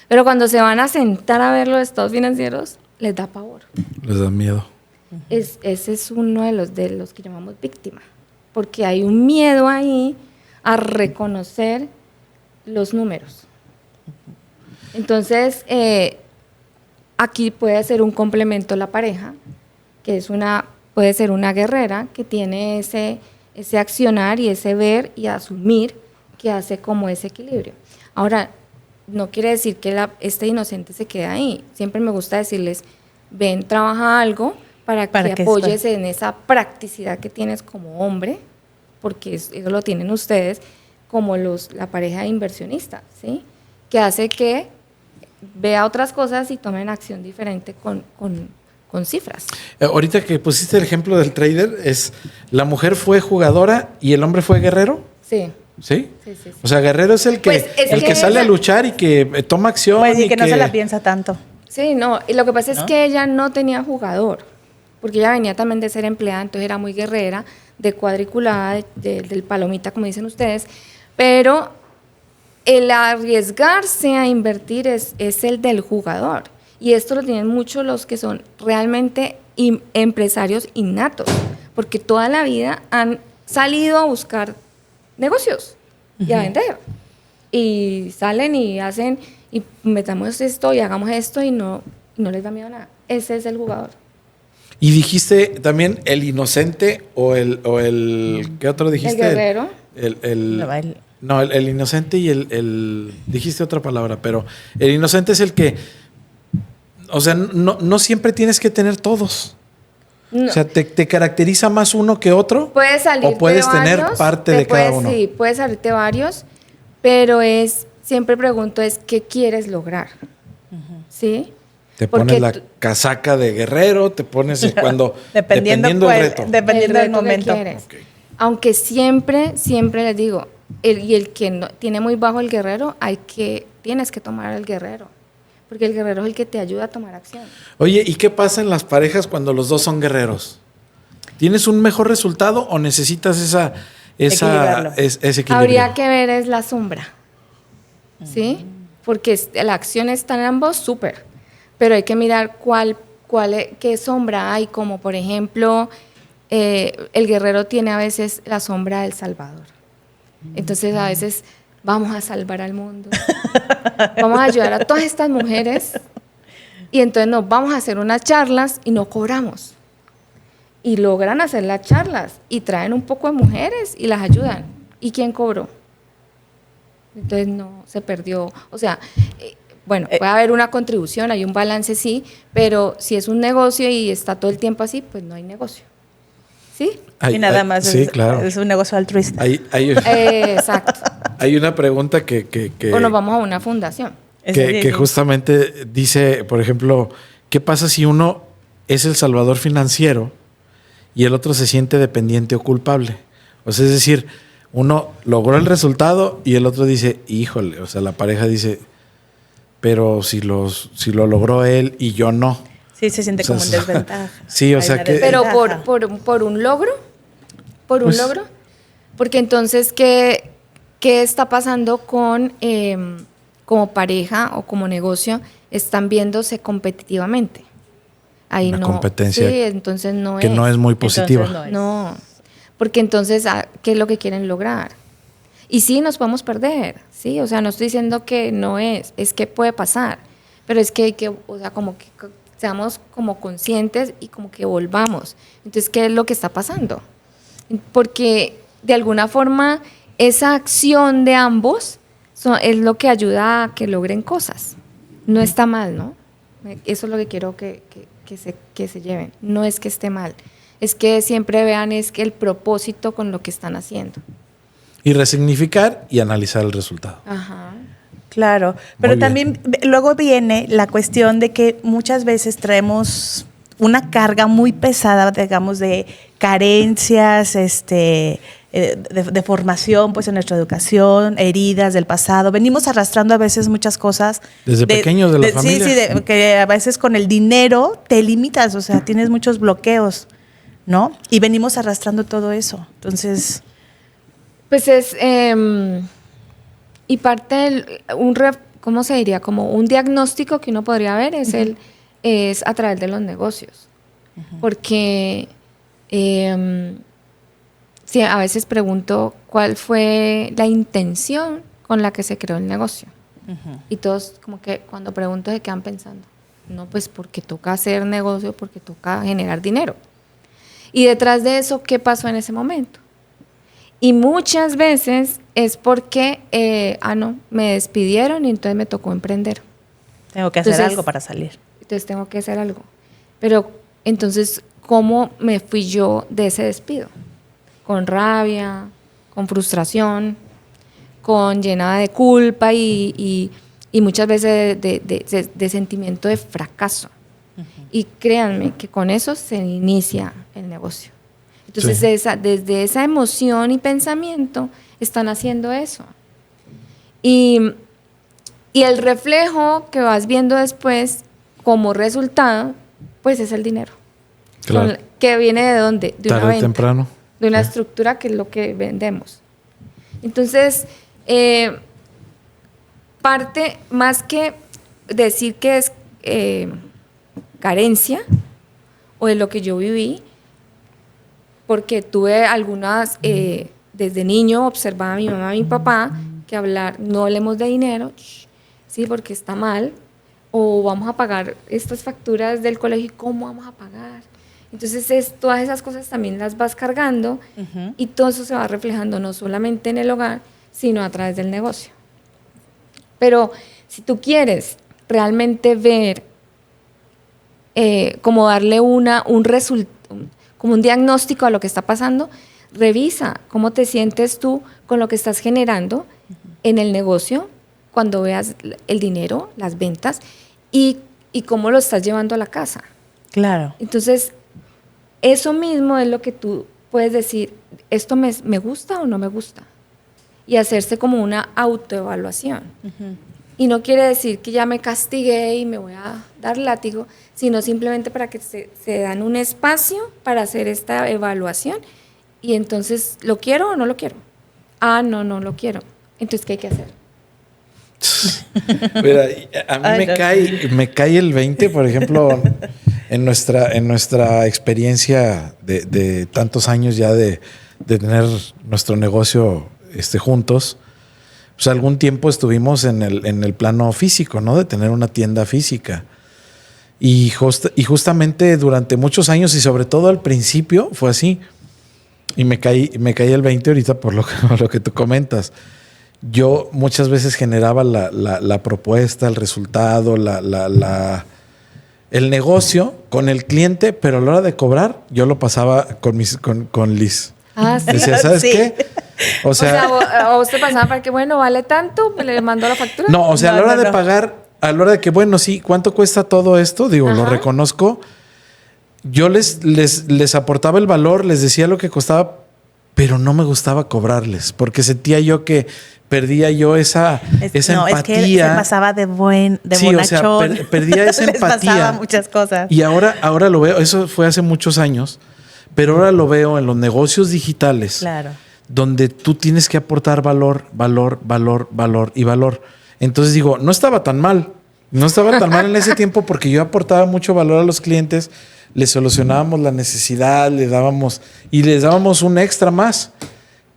Pero cuando se van a sentar a ver los estados financieros, les da pavor. Les da miedo. Ese es uno de los que llamamos víctima, porque hay un miedo ahí a reconocer los números. Entonces, aquí puede ser un complemento la pareja, que puede ser una guerrera que tiene ese accionar y ese ver y asumir que hace como ese equilibrio. Ahora, no quiere decir que este inocente se quede ahí. Siempre me gusta decirles, ven, trabaja algo para que apoyes en esa practicidad que tienes como hombre, porque eso lo tienen ustedes, como la pareja de inversionistas, ¿sí? Que hace que vea otras cosas y tomen acción diferente con cifras. Ahorita que pusiste el ejemplo del trader, la mujer fue jugadora y el hombre fue guerrero. Sí. ¿Sí? Sí, sí, sí. O sea, guerrero es el que, Pues, el que sale a luchar y que toma acción. Pues, y que no se la piensa tanto. Sí, no, y lo que pasa es que ella no tenía jugador, porque ella venía también de ser empleada, entonces era muy guerrera, de cuadriculada, del palomita, como dicen ustedes, pero el arriesgarse a invertir es el del jugador, y esto lo tienen muchos los que son realmente empresarios innatos, porque toda la vida han salido a buscar negocios y a vender, y salen y hacen, y metamos esto y hagamos esto y no les da miedo a nada. Ese es el jugador. Y dijiste también el inocente o el ¿qué otro dijiste? El guerrero. El inocente y el dijiste otra palabra, pero el inocente es el que, o sea, no siempre tienes que tener todos. No. O sea, ¿te caracteriza más uno que otro? Puedes salir o puedes de varios, tener parte de cada uno. Sí, puedes salirte varios, pero siempre pregunto ¿qué quieres lograr? ¿Sí? Te pones la casaca de guerrero, te pones dependiendo del reto. Dependiendo del momento. Okay. Aunque siempre les digo, el que no, tiene muy bajo el guerrero, tienes que tomar al guerrero. Porque el guerrero es el que te ayuda a tomar acción. Oye, ¿y qué pasa en las parejas cuando los dos son guerreros? ¿Tienes un mejor resultado o necesitas ese equilibrio? Habría que ver es la sombra, ¿sí? Porque la acción está en ambos, súper. Pero hay que mirar qué sombra hay, como por ejemplo, el guerrero tiene a veces la sombra del Salvador. Entonces a veces vamos a salvar al mundo, vamos a ayudar a todas estas mujeres y entonces nos vamos a hacer unas charlas y no cobramos. Y logran hacer las charlas y traen un poco de mujeres y las ayudan. ¿Y quién cobró? Entonces no, se perdió. O sea, puede haber una contribución, hay un balance, sí, pero si es un negocio y está todo el tiempo así, pues no hay negocio. ¿Sí? Y nada más claro. Es un negocio altruista. Exacto. Hay una pregunta que o nos vamos a una fundación. Que justamente dice, por ejemplo, ¿qué pasa si uno es el salvador financiero y el otro se siente dependiente o culpable? O sea, es decir, uno logró el resultado y el otro dice, híjole, o sea, la pareja dice, pero si lo logró él y yo no. Sí, se siente como en desventaja. Sí, o sea que... Pero por un logro, porque entonces, ¿qué está pasando con, como pareja o como negocio? Están viéndose competitivamente. Ahí una competencia sí, entonces no que no es muy positiva. No, porque entonces, ¿qué es lo que quieren lograr? Y sí, nos podemos perder, sí, o sea, no estoy diciendo que no es que puede pasar, pero es que hay que, o sea, como que seamos como conscientes y como que volvamos. Entonces, ¿qué es lo que está pasando? Porque de alguna forma esa acción de ambos es lo que ayuda a que logren cosas. No está mal, ¿no? Eso es lo que quiero que se lleven. No es que esté mal, es que siempre vean que el propósito con lo que están haciendo. Y resignificar y analizar el resultado. Ajá. Claro, pero también luego viene la cuestión de que muchas veces traemos una carga muy pesada, digamos, de carencias, de formación, pues en nuestra educación, heridas del pasado. Venimos arrastrando a veces muchas cosas. Desde pequeños de la familia. Sí, que a veces con el dinero te limitas, o sea, tienes muchos bloqueos, ¿no? Y venimos arrastrando todo eso. Entonces... Pues y parte ¿cómo se diría? Como un diagnóstico que uno podría ver es a través de los negocios. Porque sí, a veces pregunto cuál fue la intención con la que se creó el negocio. Y todos como que cuando pregunto se quedan pensando, no, pues porque toca hacer negocio, porque toca generar dinero. Y detrás de eso, ¿qué pasó en ese momento? Y muchas veces es porque, me despidieron y entonces me tocó emprender. Tengo que hacer algo para salir. Entonces tengo que hacer algo. Pero entonces, ¿cómo me fui yo de ese despido? Con rabia, con frustración, con llena de culpa y muchas veces de sentimiento de fracaso. Y créanme que con eso se inicia el negocio. Entonces, sí, desde esa emoción y pensamiento están haciendo eso. Y el reflejo que vas viendo después como resultado, pues es el dinero. Claro. ¿Que viene de dónde? De tarde una venta, temprano. de una estructura que es lo que vendemos. Entonces, parte, más que decir que es carencia o de lo que yo viví, porque tuve algunas, desde niño observaba a mi mamá y mi papá que hablar, no hablemos de dinero, sí, porque está mal, o vamos a pagar estas facturas del colegio, ¿y cómo vamos a pagar? Entonces, todas esas cosas también las vas cargando y todo eso se va reflejando no solamente en el hogar, sino a través del negocio. Pero si tú quieres realmente ver, como darle un resultado, como un diagnóstico a lo que está pasando, revisa cómo te sientes tú con lo que estás generando en el negocio, cuando veas el dinero, las ventas, y cómo lo estás llevando a la casa. Claro. Entonces, eso mismo es lo que tú puedes decir, ¿esto me gusta o no me gusta? Y hacerse como una autoevaluación. Y no quiere decir que ya me castigué y me voy a dar látigo, sino simplemente para que se dan un espacio para hacer esta evaluación. Y entonces, ¿lo quiero o no lo quiero? Ah, no lo quiero. Entonces, ¿qué hay que hacer? Mira, a mí me cae el 20, por ejemplo, en nuestra experiencia de tantos años ya de tener nuestro negocio juntos. Pues algún tiempo estuvimos en el plano físico, ¿no? De tener una tienda física. Y justamente durante muchos años y sobre todo al principio fue así. Y me caí el 20 ahorita por lo que tú comentas. Yo muchas veces generaba la propuesta, el resultado, el negocio con el cliente, pero a la hora de cobrar yo lo pasaba con Liz. Ah, sí. Decía, ¿sabes qué? O sea, ¿a vos te pasaba para que, bueno, vale tanto, le mando la factura? No, o sea, a la hora de pagar, a la hora de que, bueno, sí, ¿cuánto cuesta todo esto? Digo, lo reconozco. Yo les aportaba el valor, les decía lo que costaba, pero no me gustaba cobrarles, porque sentía yo que perdía yo esa empatía. Es que se pasaba de bonachón. Perdía esa empatía. Pasaba muchas cosas. Y ahora lo veo, eso fue hace muchos años, pero ahora lo veo en los negocios digitales. Claro. Donde tú tienes que aportar valor. Entonces digo, no estaba tan mal en ese tiempo porque yo aportaba mucho valor a los clientes, les solucionábamos la necesidad, les dábamos un extra más.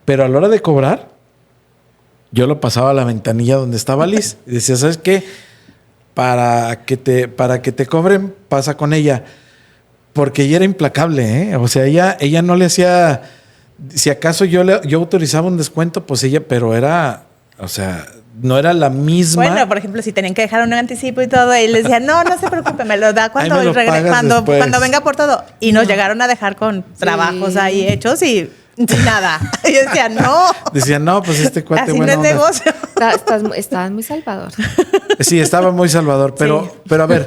Pero a la hora de cobrar, yo lo pasaba a la ventanilla donde estaba Liz y decía, ¿sabes qué? Para que te cobren, pasa con ella. Porque ella era implacable, ¿eh? O sea, ella no le hacía... Si acaso yo autorizaba un descuento, pues ella, pero era, o sea, no era la misma. Bueno, por ejemplo, si tenían que dejar un anticipo y todo, y les decía, no se preocupe, me lo da cuando venga por todo. Y nos llegaron a dejar con trabajos ahí hechos y nada. Y yo decía, no. Decía, no, pues este cuate, así bueno, no es negocio. Estabas muy salvador. Sí, estaba muy salvador, pero a ver,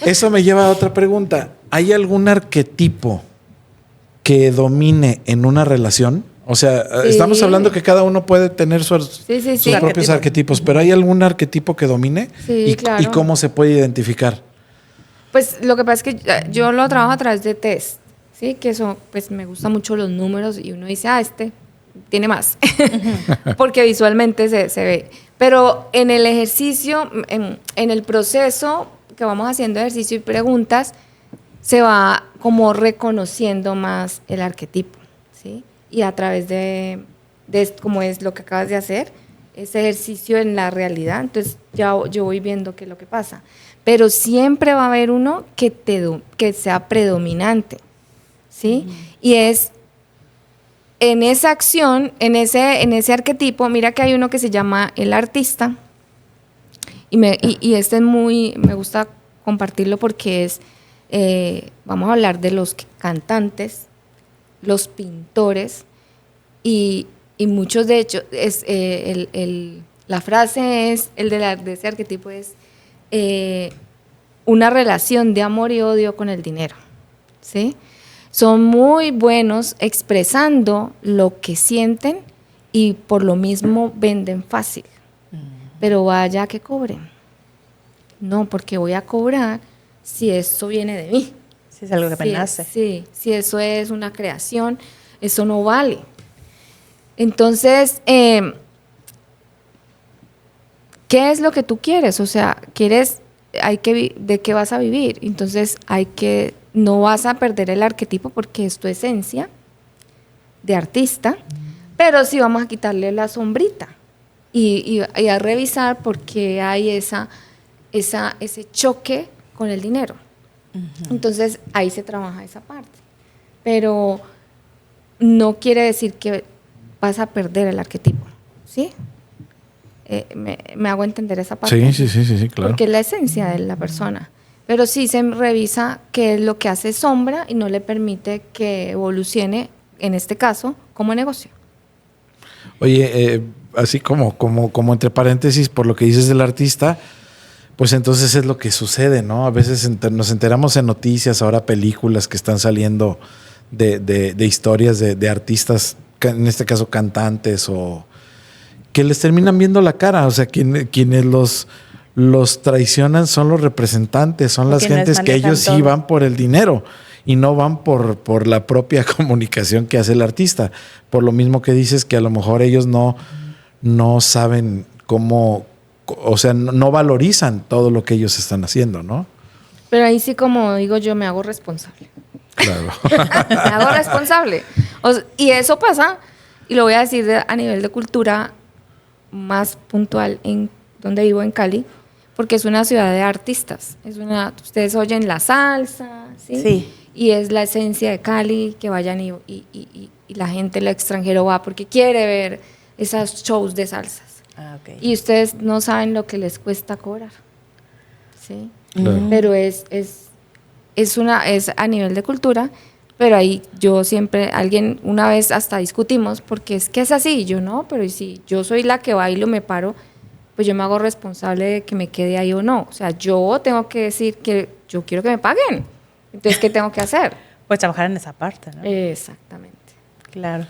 eso me lleva a otra pregunta. ¿Hay algún arquetipo que domine en una relación? O sea, estamos hablando que cada uno puede tener sus propios arquetipos, pero ¿hay algún arquetipo que domine? Sí, claro. ¿Y cómo se puede identificar? Pues lo que pasa es que yo lo trabajo a través de test, ¿sí? Que eso, pues me gustan mucho los números y uno dice, este tiene más, porque visualmente se ve. Pero en el ejercicio, en el proceso que vamos haciendo ejercicio y preguntas, se va como reconociendo más el arquetipo, ¿sí? Y a través de como es lo que acabas de hacer, ese ejercicio en la realidad, entonces ya yo voy viendo qué es lo que pasa. Pero siempre va a haber uno que sea predominante, ¿sí? Y es en esa acción, en ese arquetipo, mira que hay uno que se llama el artista, y este es me gusta compartirlo porque vamos a hablar de los cantantes, los pintores y muchos de hecho, la frase es, de ese arquetipo es una relación de amor y odio con el dinero, ¿sí? Son muy buenos expresando lo que sienten y por lo mismo venden fácil. Pero vaya que cobren. No, porque voy a cobrar si eso viene de mí. Si es algo que me nace. Sí, si eso es una creación, eso no vale. Entonces, ¿qué es lo que tú quieres? O sea, ¿de qué vas a vivir? Entonces, no vas a perder el arquetipo porque es tu esencia de artista, pero sí vamos a quitarle la sombrita y a revisar por qué hay ese choque con el dinero. Entonces, ahí se trabaja esa parte. Pero no quiere decir que vas a perder el arquetipo, ¿sí? Me hago entender esa parte. Sí, claro. Porque es la esencia de la persona. Pero sí se revisa qué es lo que hace sombra y no le permite que evolucione, en este caso, como negocio. Oye, así como entre paréntesis, por lo que dices del artista, pues entonces es lo que sucede, ¿no? A veces nos enteramos en noticias, ahora películas que están saliendo de historias de artistas, en este caso cantantes, o que les terminan viendo la cara. O sea, quienes los traicionan son los representantes, son las gentes que ellos sí van por el dinero y no van por la propia comunicación que hace el artista. Por lo mismo que dices que a lo mejor ellos no saben cómo, o sea, no valorizan todo lo que ellos están haciendo, ¿no? Pero ahí sí, como digo yo, me hago responsable. Claro. Me hago responsable. Y eso pasa, y lo voy a decir a nivel de cultura más puntual en donde vivo, en Cali, porque es una ciudad de artistas. Ustedes oyen la salsa, ¿sí? Sí. Y es la esencia de Cali, que vayan y la gente del extranjero va porque quiere ver esos shows de salsas. Okay. Y ustedes no saben lo que les cuesta cobrar, ¿sí? Claro. Pero es a nivel de cultura, pero ahí yo siempre, una vez hasta discutimos, porque es que es así, y yo no, pero si yo soy la que bailo, me paro, pues yo me hago responsable de que me quede ahí o no. O sea, yo tengo que decir que yo quiero que me paguen. Entonces, ¿qué tengo que hacer? Pues trabajar en esa parte, ¿no? Exactamente. Claro.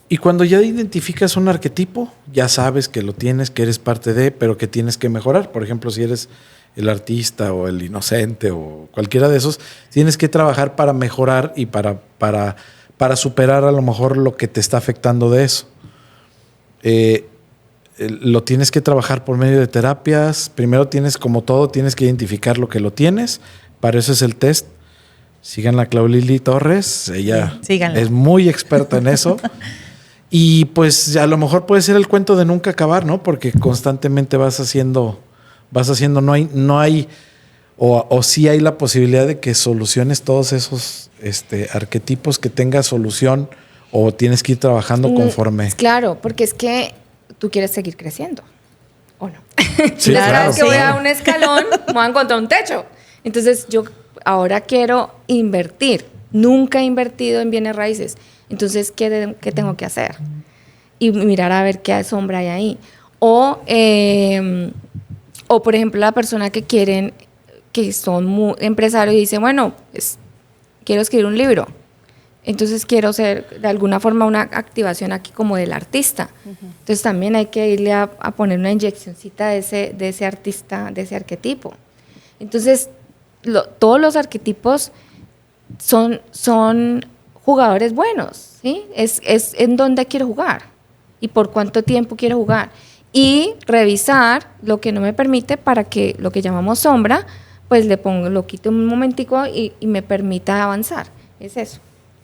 Y cuando ya identificas un arquetipo, ya sabes que lo tienes, que eres parte de, pero que tienes que mejorar. Por ejemplo, si eres el artista o el inocente o cualquiera de esos, tienes que trabajar para mejorar y para superar a lo mejor lo que te está afectando de eso. Lo tienes que trabajar por medio de terapias. Primero como todo, tienes que identificar lo que lo tienes. Para eso es el test. Sigan a Claulili Torres, ella es muy experta en eso. Y pues a lo mejor puede ser el cuento de nunca acabar, ¿no? Porque constantemente vas haciendo, no hay, o sí hay la posibilidad de que soluciones todos esos arquetipos, que tengas solución, o tienes que ir trabajando conforme. Claro, porque es que tú quieres seguir creciendo, ¿o no? Sí, Cada claro. vez que voy a un escalón, me voy a encontrar un techo. Entonces yo ahora quiero invertir. Nunca he invertido en bienes raíces. Entonces, ¿qué tengo que hacer? Y mirar a ver qué sombra hay ahí. O por ejemplo, la persona que son muy empresarios y dicen, bueno, quiero escribir un libro. Entonces quiero hacer de alguna forma una activación aquí como del artista. Entonces también hay que irle a poner una inyeccioncita de ese artista, de ese arquetipo. Entonces, todos los arquetipos son jugadores buenos, ¿sí? Es en dónde quiero jugar y por cuánto tiempo quiero jugar. Y revisar lo que no me permite para que lo que llamamos sombra, pues lo quito un momentico y me permita avanzar. Es eso.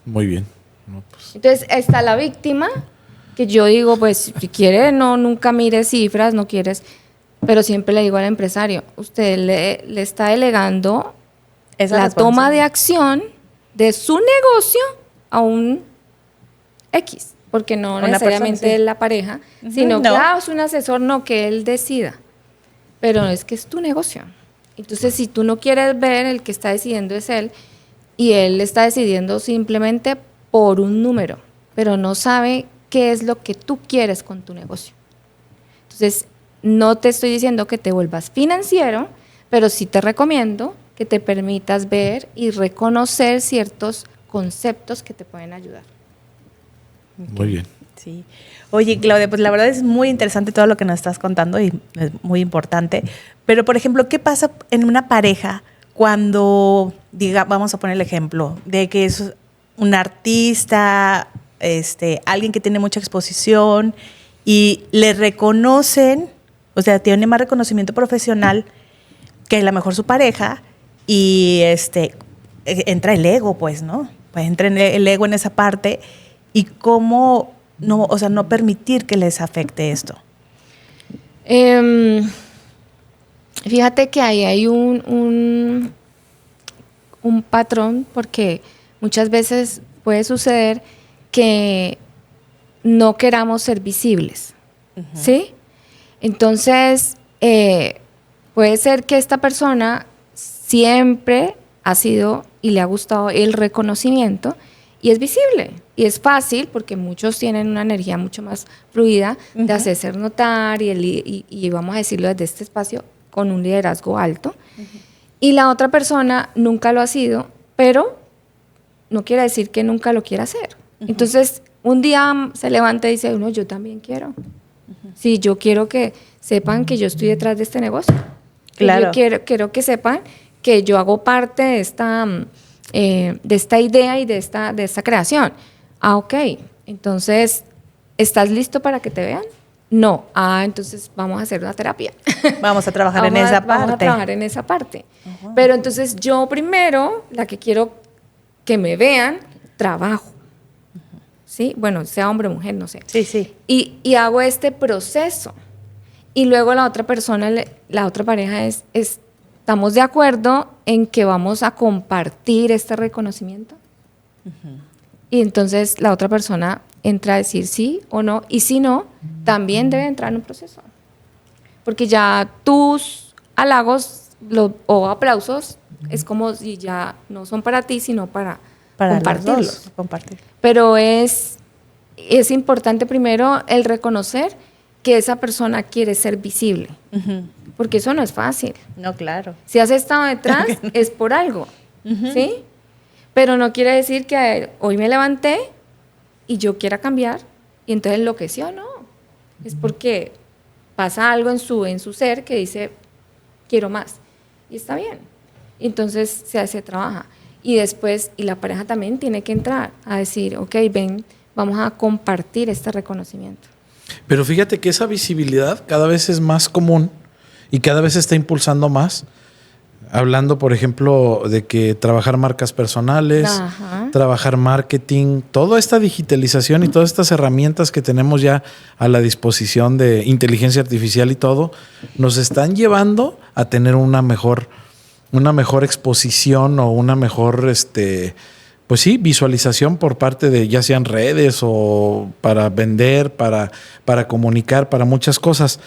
Muy bien. No, pues. Entonces está la víctima, que yo digo, pues si quiere, nunca mire cifras, no quieres, pero siempre le digo al empresario, usted le está delegando la toma de acción de su negocio a un X, porque no necesariamente persona, sí, es la pareja, sino que es un asesor, no, que él decida. Pero es que es tu negocio. Entonces, si tú no quieres ver, el que está decidiendo es él, y él está decidiendo simplemente por un número, pero no sabe qué es lo que tú quieres con tu negocio. Entonces, no te estoy diciendo que te vuelvas financiero, pero sí te recomiendo que te permitas ver y reconocer ciertos conceptos que te pueden ayudar. Muy bien. Sí. Oye, Claudia, pues la verdad es muy interesante todo lo que nos estás contando y es muy importante. Pero, por ejemplo, ¿qué pasa en una pareja cuando, vamos a poner el ejemplo, de que es un artista, alguien que tiene mucha exposición y le reconocen, o sea, tiene más reconocimiento profesional que a lo mejor su pareja y entra el ego, pues, ¿no? Pues entra el ego en esa parte y cómo no, o sea, no permitir que les afecte esto. Fíjate que ahí hay un patrón, porque muchas veces puede suceder que no queramos ser visibles, ¿sí? Entonces, puede ser que esta persona siempre ha sido y le ha gustado el reconocimiento y es visible y es fácil porque muchos tienen una energía mucho más fluida de hacerse notar y vamos a decirlo desde este espacio con un liderazgo alto. Y la otra persona nunca lo ha sido, pero no quiere decir que nunca lo quiera hacer. Entonces, un día se levanta y dice, no, yo también quiero. Sí, yo quiero que sepan que yo estoy detrás de este negocio. Claro. Yo quiero que sepan que yo hago parte de esta idea y de esta creación. Ah, ok. Entonces, ¿estás listo para que te vean? No. Ah, entonces vamos a hacer una terapia. Vamos a trabajar en esa parte. Vamos a trabajar en esa parte. Pero entonces yo primero, la que quiero que me vean, trabajo. ¿Sí? Bueno, sea hombre o mujer, no sé. Sí, sí. Y hago este proceso. Y luego la otra persona, la otra pareja estamos de acuerdo en que vamos a compartir este reconocimiento. Y entonces la otra persona entra a decir sí o no. Y si no, también debe entrar en un proceso. Porque ya tus halagos o aplausos es como si ya no son para ti, sino para compartirlos. Compartir. Pero es importante primero el reconocer que esa persona quiere ser visible. Porque eso no es fácil. No, claro. Si has estado detrás, es por algo. ¿Sí? Pero no quiere decir que hoy me levanté y yo quiera cambiar y entonces enloqueció, no. Es porque pasa algo en su ser que dice, quiero más. Y está bien. Entonces se trabaja. Y después, y la pareja también tiene que entrar a decir, ok, ven, vamos a compartir este reconocimiento. Pero fíjate que esa visibilidad cada vez es más común y cada vez se está impulsando más. Hablando, por ejemplo, de que trabajar marcas personales, trabajar marketing, toda esta digitalización y todas estas herramientas que tenemos ya a la disposición de inteligencia artificial y todo, nos están llevando a tener una mejor exposición o una mejor, pues sí, visualización por parte de ya sean redes o para vender, para comunicar, para muchas cosas.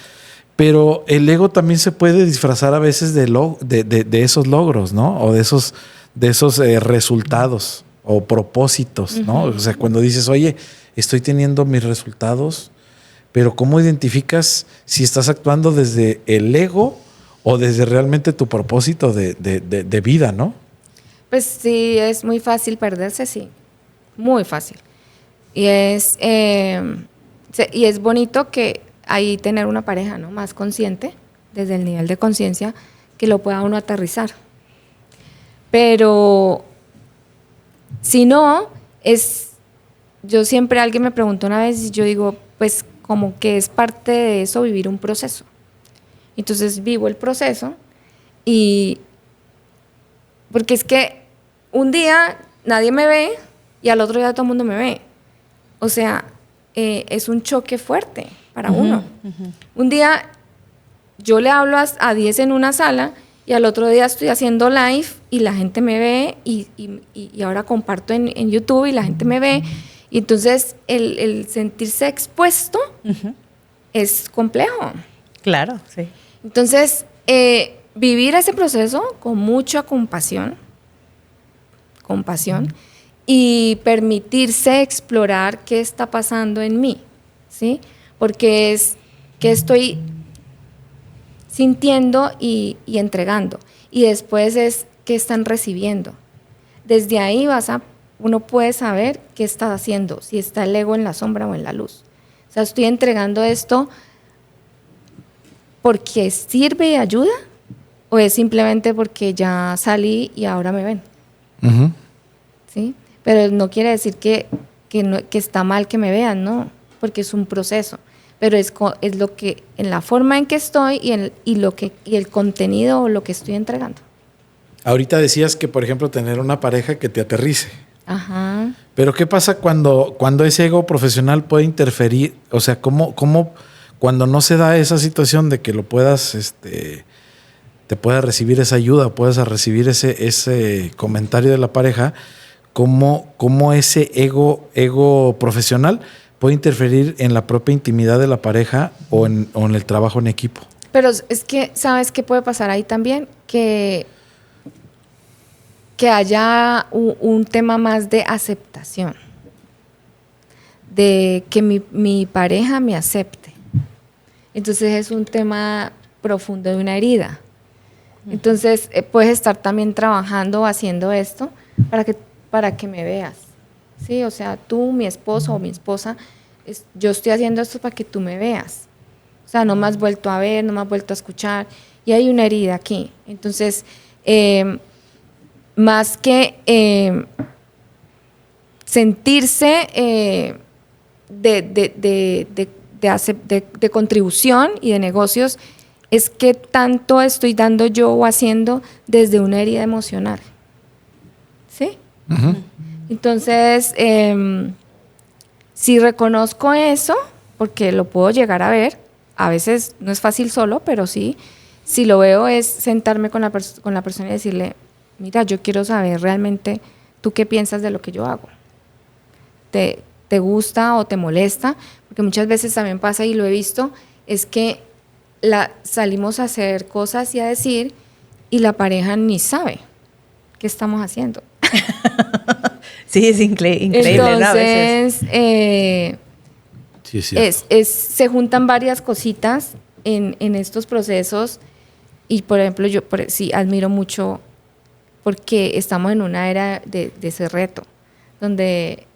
Pero el ego también se puede disfrazar a veces de esos logros, ¿no? O de esos resultados o propósitos, ¿no? O sea, cuando dices, oye, estoy teniendo mis resultados, pero ¿cómo identificas si estás actuando desde el ego o desde realmente tu propósito de vida, ¿no? Pues sí, es muy fácil perderse, sí. Muy fácil. Y es bonito que ahí tener una pareja, ¿no? Más consciente, desde el nivel de conciencia, que lo pueda uno aterrizar. Pero si no, yo siempre, alguien me preguntó una vez y yo digo, pues como que es parte de eso vivir un proceso. Entonces vivo el proceso porque es que un día nadie me ve y al otro día todo el mundo me ve. O sea, es un choque fuerte para uno. Un día yo le hablo a 10 en una sala y al otro día estoy haciendo live y la gente me ve y ahora comparto en YouTube y la gente me ve. Y entonces el sentirse expuesto es complejo. Claro, sí. Entonces, vivir ese proceso con mucha compasión, y permitirse explorar qué está pasando en mí, ¿sí? Porque es que estoy sintiendo y entregando. Y después es qué están recibiendo. Desde ahí uno puede saber qué está haciendo, si está el ego en la sombra o en la luz. O sea, estoy entregando esto porque sirve y ayuda, o es simplemente porque ya salí y ahora me ven. Ujú. ¿Sí? Pero no quiere decir que está mal que me vean, no, porque es un proceso. Pero es lo que, en la forma en que estoy y el contenido o lo que estoy entregando. Ahorita decías que, por ejemplo, tener una pareja que te aterrice. Ajá. Pero ¿qué pasa cuando ese ego profesional puede interferir? O sea, ¿cómo cuando no se da esa situación de que lo puedas, te puedas recibir esa ayuda, puedas recibir ese comentario de la pareja, cómo ese ego profesional puede interferir en la propia intimidad de la pareja o en el trabajo en equipo? Pero es que, ¿sabes qué puede pasar ahí también? Que haya un tema más de aceptación, de que mi pareja me acepte. Entonces es un tema profundo de una herida. Entonces puedes estar también trabajando o haciendo esto para que me veas. Sí, o sea, tú, mi esposo o mi esposa, yo estoy haciendo esto para que tú me veas. O sea, no me has vuelto a ver, no me has vuelto a escuchar. Y hay una herida aquí. Entonces, más que sentirse de contribución y de negocios, es que tanto estoy dando yo o haciendo desde una herida emocional. ¿Sí? Uh-huh. Entonces, si reconozco eso, porque lo puedo llegar a ver, a veces no es fácil solo, pero sí, si lo veo es sentarme con la persona y decirle, mira, yo quiero saber realmente tú qué piensas de lo que yo hago. ¿Te gusta o te molesta? Porque muchas veces también pasa, y lo he visto, es que salimos a hacer cosas y a decir, y la pareja ni sabe qué estamos haciendo. Sí, es increíble. Entonces, ¿no? A veces. Sí, Se juntan varias cositas en estos procesos, y por ejemplo yo sí admiro mucho porque estamos en una era de ese reto, donde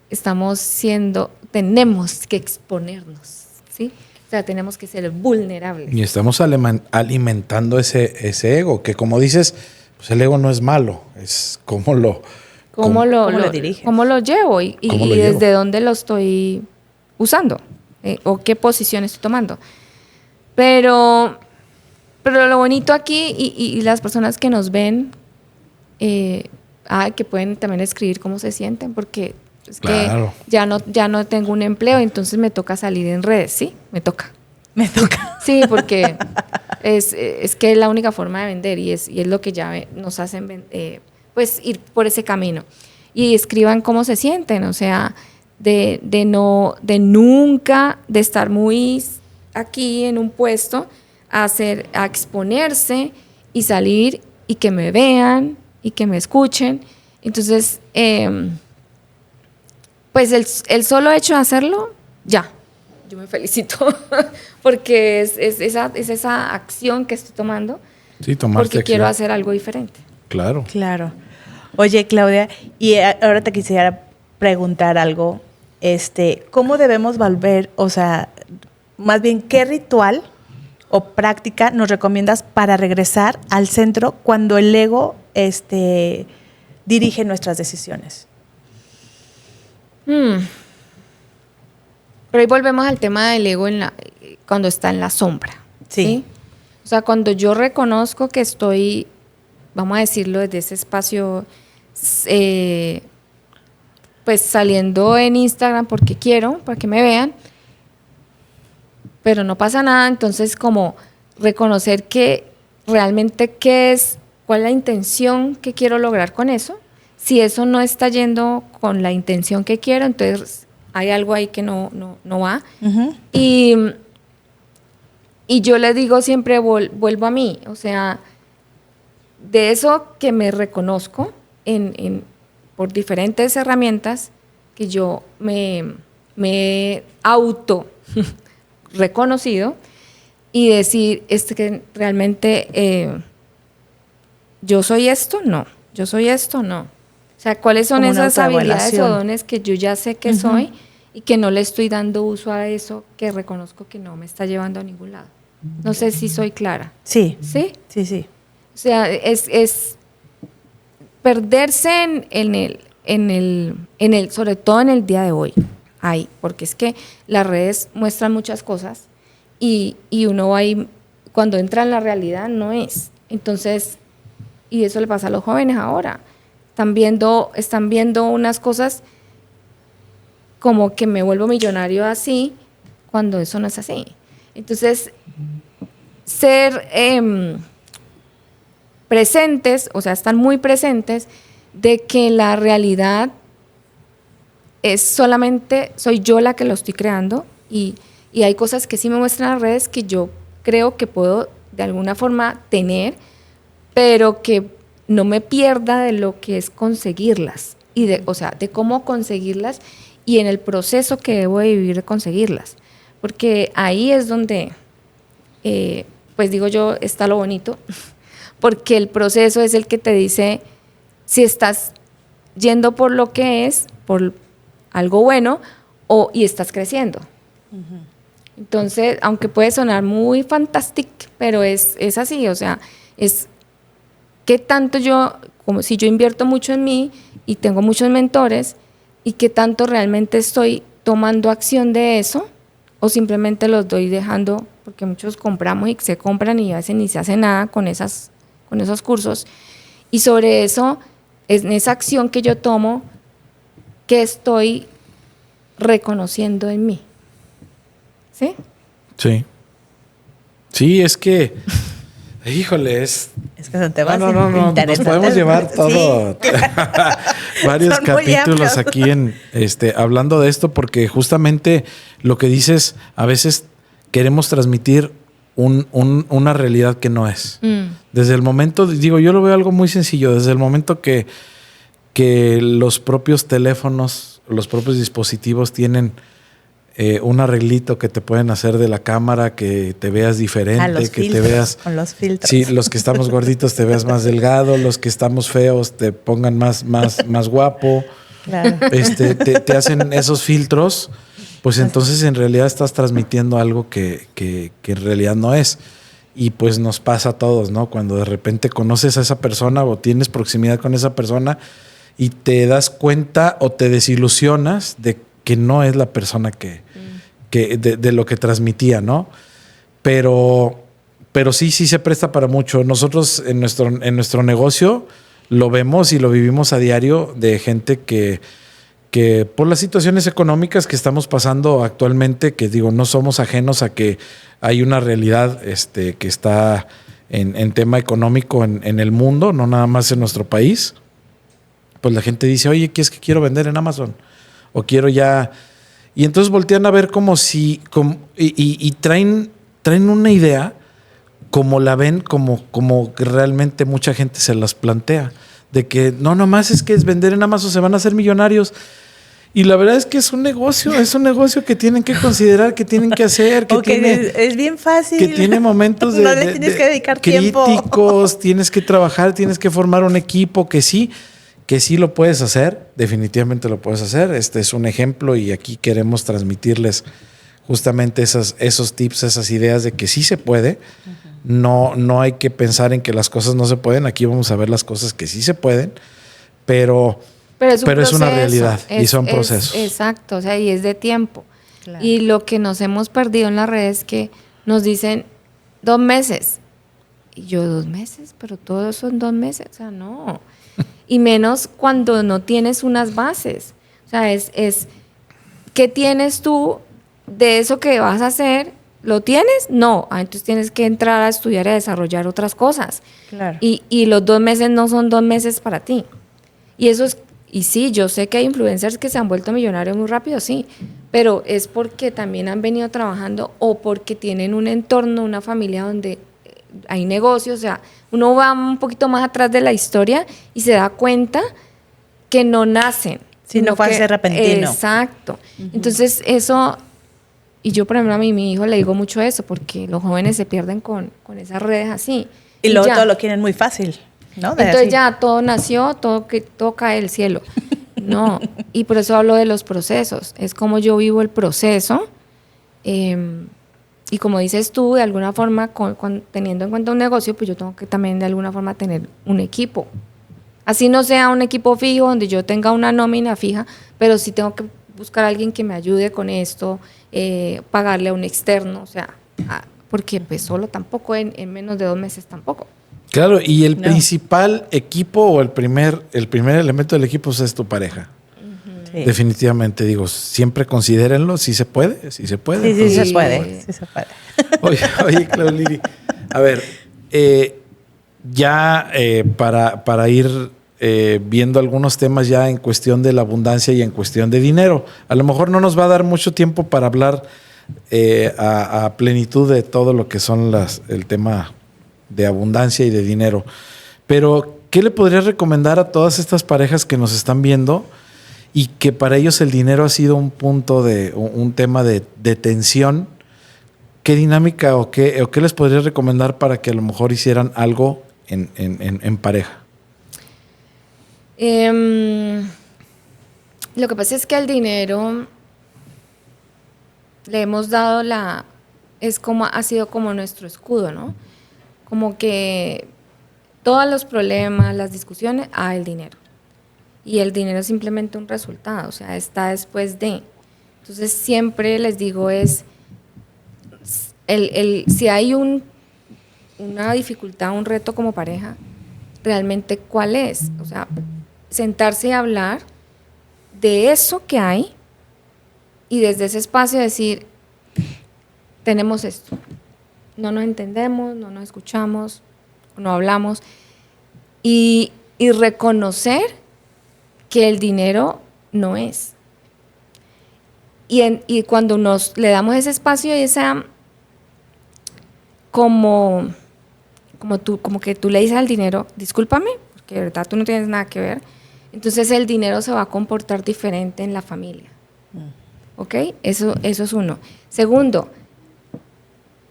tenemos que exponernos, ¿sí? O sea, tenemos que ser vulnerables. Y estamos alimentando ese ego, que como dices, pues el ego no es malo, es cómo lo diriges. ¿Cómo lo llevo y desde dónde lo estoy usando? O qué posición estoy tomando. Pero lo bonito aquí, y las personas que nos ven, que pueden también escribir cómo se sienten, porque es claro, que ya no tengo un empleo, entonces me toca salir en redes, ¿sí? Me toca. Sí, porque es que es la única forma de vender, y es lo que ya nos hacen pues ir por ese camino. Y escriban cómo se sienten, o sea, de nunca, de estar muy aquí en un puesto, a exponerse y salir y que me vean y que me escuchen. Entonces, pues el solo hecho de hacerlo, ya, yo me felicito, porque es esa acción que estoy tomando, sí, porque quiero hacer algo diferente. Claro. Claro. Oye, Claudia, y ahora te quisiera preguntar algo. ¿Cómo debemos volver, o sea, más bien, qué ritual o práctica nos recomiendas para regresar al centro cuando el ego dirige nuestras decisiones? Pero ahí volvemos al tema del ego cuando está en la sombra. ¿Sí? O sea, cuando yo reconozco que estoy, vamos a decirlo, desde ese espacio, pues saliendo en Instagram porque quiero, para que me vean, pero no pasa nada, entonces como reconocer que realmente cuál es la intención que quiero lograr con eso. Si eso no está yendo con la intención que quiero, entonces hay algo ahí que no va. Uh-huh. Y yo les digo siempre, vuelvo a mí, o sea, de eso que me reconozco por diferentes herramientas que yo me he auto reconocido y decir, que realmente yo soy esto, no. Yo soy esto, no. O sea, ¿cuáles son Como una esas habilidades o autoevaluación. dones que yo ya sé que soy y que no le estoy dando uso a eso que reconozco que no me está llevando a ningún lado? No sé si soy clara. Sí. ¿Sí? Sí, sí. O sea, es perderse en el, sobre todo en el día de hoy, ahí, porque es que las redes muestran muchas cosas y uno va ahí, cuando entra en la realidad no es. Entonces, y eso le pasa a los jóvenes ahora. Están viendo unas cosas como que me vuelvo millonario así, cuando eso no es así. Entonces, ser presentes, o sea, están muy presentes de que la realidad es solamente, soy yo la que lo estoy creando y hay cosas que sí me muestran las redes que yo creo que puedo de alguna forma tener, pero que no me pierda de lo que es conseguirlas y o sea, de cómo conseguirlas y en el proceso que debo de vivir de conseguirlas, porque ahí es donde, pues digo yo, está lo bonito, porque el proceso es el que te dice si estás yendo por lo que es, por algo bueno, y estás creciendo. Entonces, aunque puede sonar muy fantástico, pero es así, o sea, es qué tanto yo, como si yo invierto mucho en mí y tengo muchos mentores, y qué tanto realmente estoy tomando acción de eso, o simplemente los doy dejando, porque muchos compramos y se compran y a veces ni se hace nada con esos cursos, y sobre eso, en esa acción que yo tomo, ¿qué estoy reconociendo en mí? ¿Sí? Sí. Sí, es que, híjole, es que son temas no, nos interesantes. podemos llevar todo, Sí. varios Son muy capítulos amplios. aquí hablando de esto, porque justamente lo que dices, a veces queremos transmitir una realidad que no es. Desde el momento, digo, yo lo veo algo muy sencillo, desde el momento que los propios teléfonos, los propios dispositivos tienen un arreglito que te pueden hacer de la cámara, que te veas diferente, los que filtros, te veas con los filtros. Sí, los que estamos gorditos te veas más delgado, los que estamos feos te pongan más guapo. Claro. Te hacen esos filtros, pues entonces en realidad estás transmitiendo algo que en realidad no es. Y pues nos pasa a todos, ¿no? Cuando de repente conoces a esa persona o tienes proximidad con esa persona y te das cuenta o te desilusionas de que no es la persona de lo que transmitía, ¿no? Pero sí se presta para mucho. Nosotros en nuestro negocio lo vemos y lo vivimos a diario de gente que por las situaciones económicas que estamos pasando actualmente, que digo, no somos ajenos a que hay una realidad que está en tema económico en el mundo, no nada más en nuestro país. Pues la gente dice, oye, ¿qué es que quiero vender en Amazon? O quiero ya... Y entonces voltean a ver y traen una idea como la ven, como que realmente mucha gente se las plantea, de que no, nomás es que es vender en Amazon, se van a hacer millonarios. Y la verdad es que es un negocio que tienen que considerar, que tienen que hacer, que es bien fácil. Que tiene momentos no le tienes que dedicar críticos, tienes que trabajar, tienes que formar un equipo, que sí lo puedes hacer, definitivamente lo puedes hacer. Este es un ejemplo y aquí queremos transmitirles justamente esos tips, esas ideas de que sí se puede. No hay que pensar en que las cosas no se pueden. Aquí vamos a ver las cosas que sí se pueden, pero es una realidad y son procesos. Exacto, o sea, y es de tiempo. Claro. Y lo que nos hemos perdido en las redes es que nos dicen 2 meses. Y yo, 2 meses, pero todo eso en 2 meses, o sea, no. Y menos cuando no tienes unas bases. O sea, es ¿qué tienes tú de eso que vas a hacer? ¿Lo tienes? No. Entonces tienes que entrar a estudiar y a desarrollar otras cosas. Claro. Y los 2 meses no son 2 meses para ti. Y sí, yo sé que hay influencers que se han vuelto millonarios muy rápido, sí, pero es porque también han venido trabajando o porque tienen un entorno, una familia donde hay negocios, o sea, uno va un poquito más atrás de la historia y se da cuenta que no nacen. Sí, no fue así repentino. Exacto. Entonces eso, y yo por ejemplo a mi hijo le digo mucho eso, porque los jóvenes se pierden con esas redes así. Y luego ya. todo lo quieren muy fácil, ¿no? Entonces ya todo nació, todo cae del cielo. No, y por eso hablo de los procesos. Es como yo vivo el proceso. Y como dices tú, de alguna forma, teniendo en cuenta un negocio, pues yo tengo que también de alguna forma tener un equipo. Así no sea un equipo fijo donde yo tenga una nómina fija, pero sí tengo que buscar a alguien que me ayude con esto, pagarle a un externo, o sea, porque pues solo tampoco, en menos de 2 meses tampoco. Claro, y el principal equipo o el primer elemento del equipo es tu pareja. Sí. Definitivamente, digo, siempre considérenlo, si se puede, si se puede. Sí, sí se puede, sí se puede. Oye, Clau Lili, a ver, para ir viendo algunos temas ya en cuestión de la abundancia y en cuestión de dinero, a lo mejor no nos va a dar mucho tiempo para hablar a plenitud de todo lo que son el tema de abundancia y de dinero, pero ¿qué le podrías recomendar a todas estas parejas que nos están viendo y que para ellos el dinero ha sido un tema de tensión? ¿Qué dinámica o qué les podrías recomendar para que a lo mejor hicieran algo en pareja? Lo que pasa es que al dinero le hemos dado ha sido como nuestro escudo, ¿no? Como que todos los problemas, las discusiones, el dinero. Y el dinero es simplemente un resultado, o sea, está después de. Entonces siempre les digo si hay una dificultad, un reto como pareja, realmente ¿cuál es? O sea, sentarse y hablar de eso que hay y desde ese espacio decir, tenemos esto, no nos entendemos, no nos escuchamos, no hablamos, y reconocer que el dinero no es. Y cuando le damos ese espacio y esa como que tú le dices al dinero, discúlpame, porque de verdad tú no tienes nada que ver, entonces el dinero se va a comportar diferente en la familia. ¿Ok? Eso es uno. Segundo,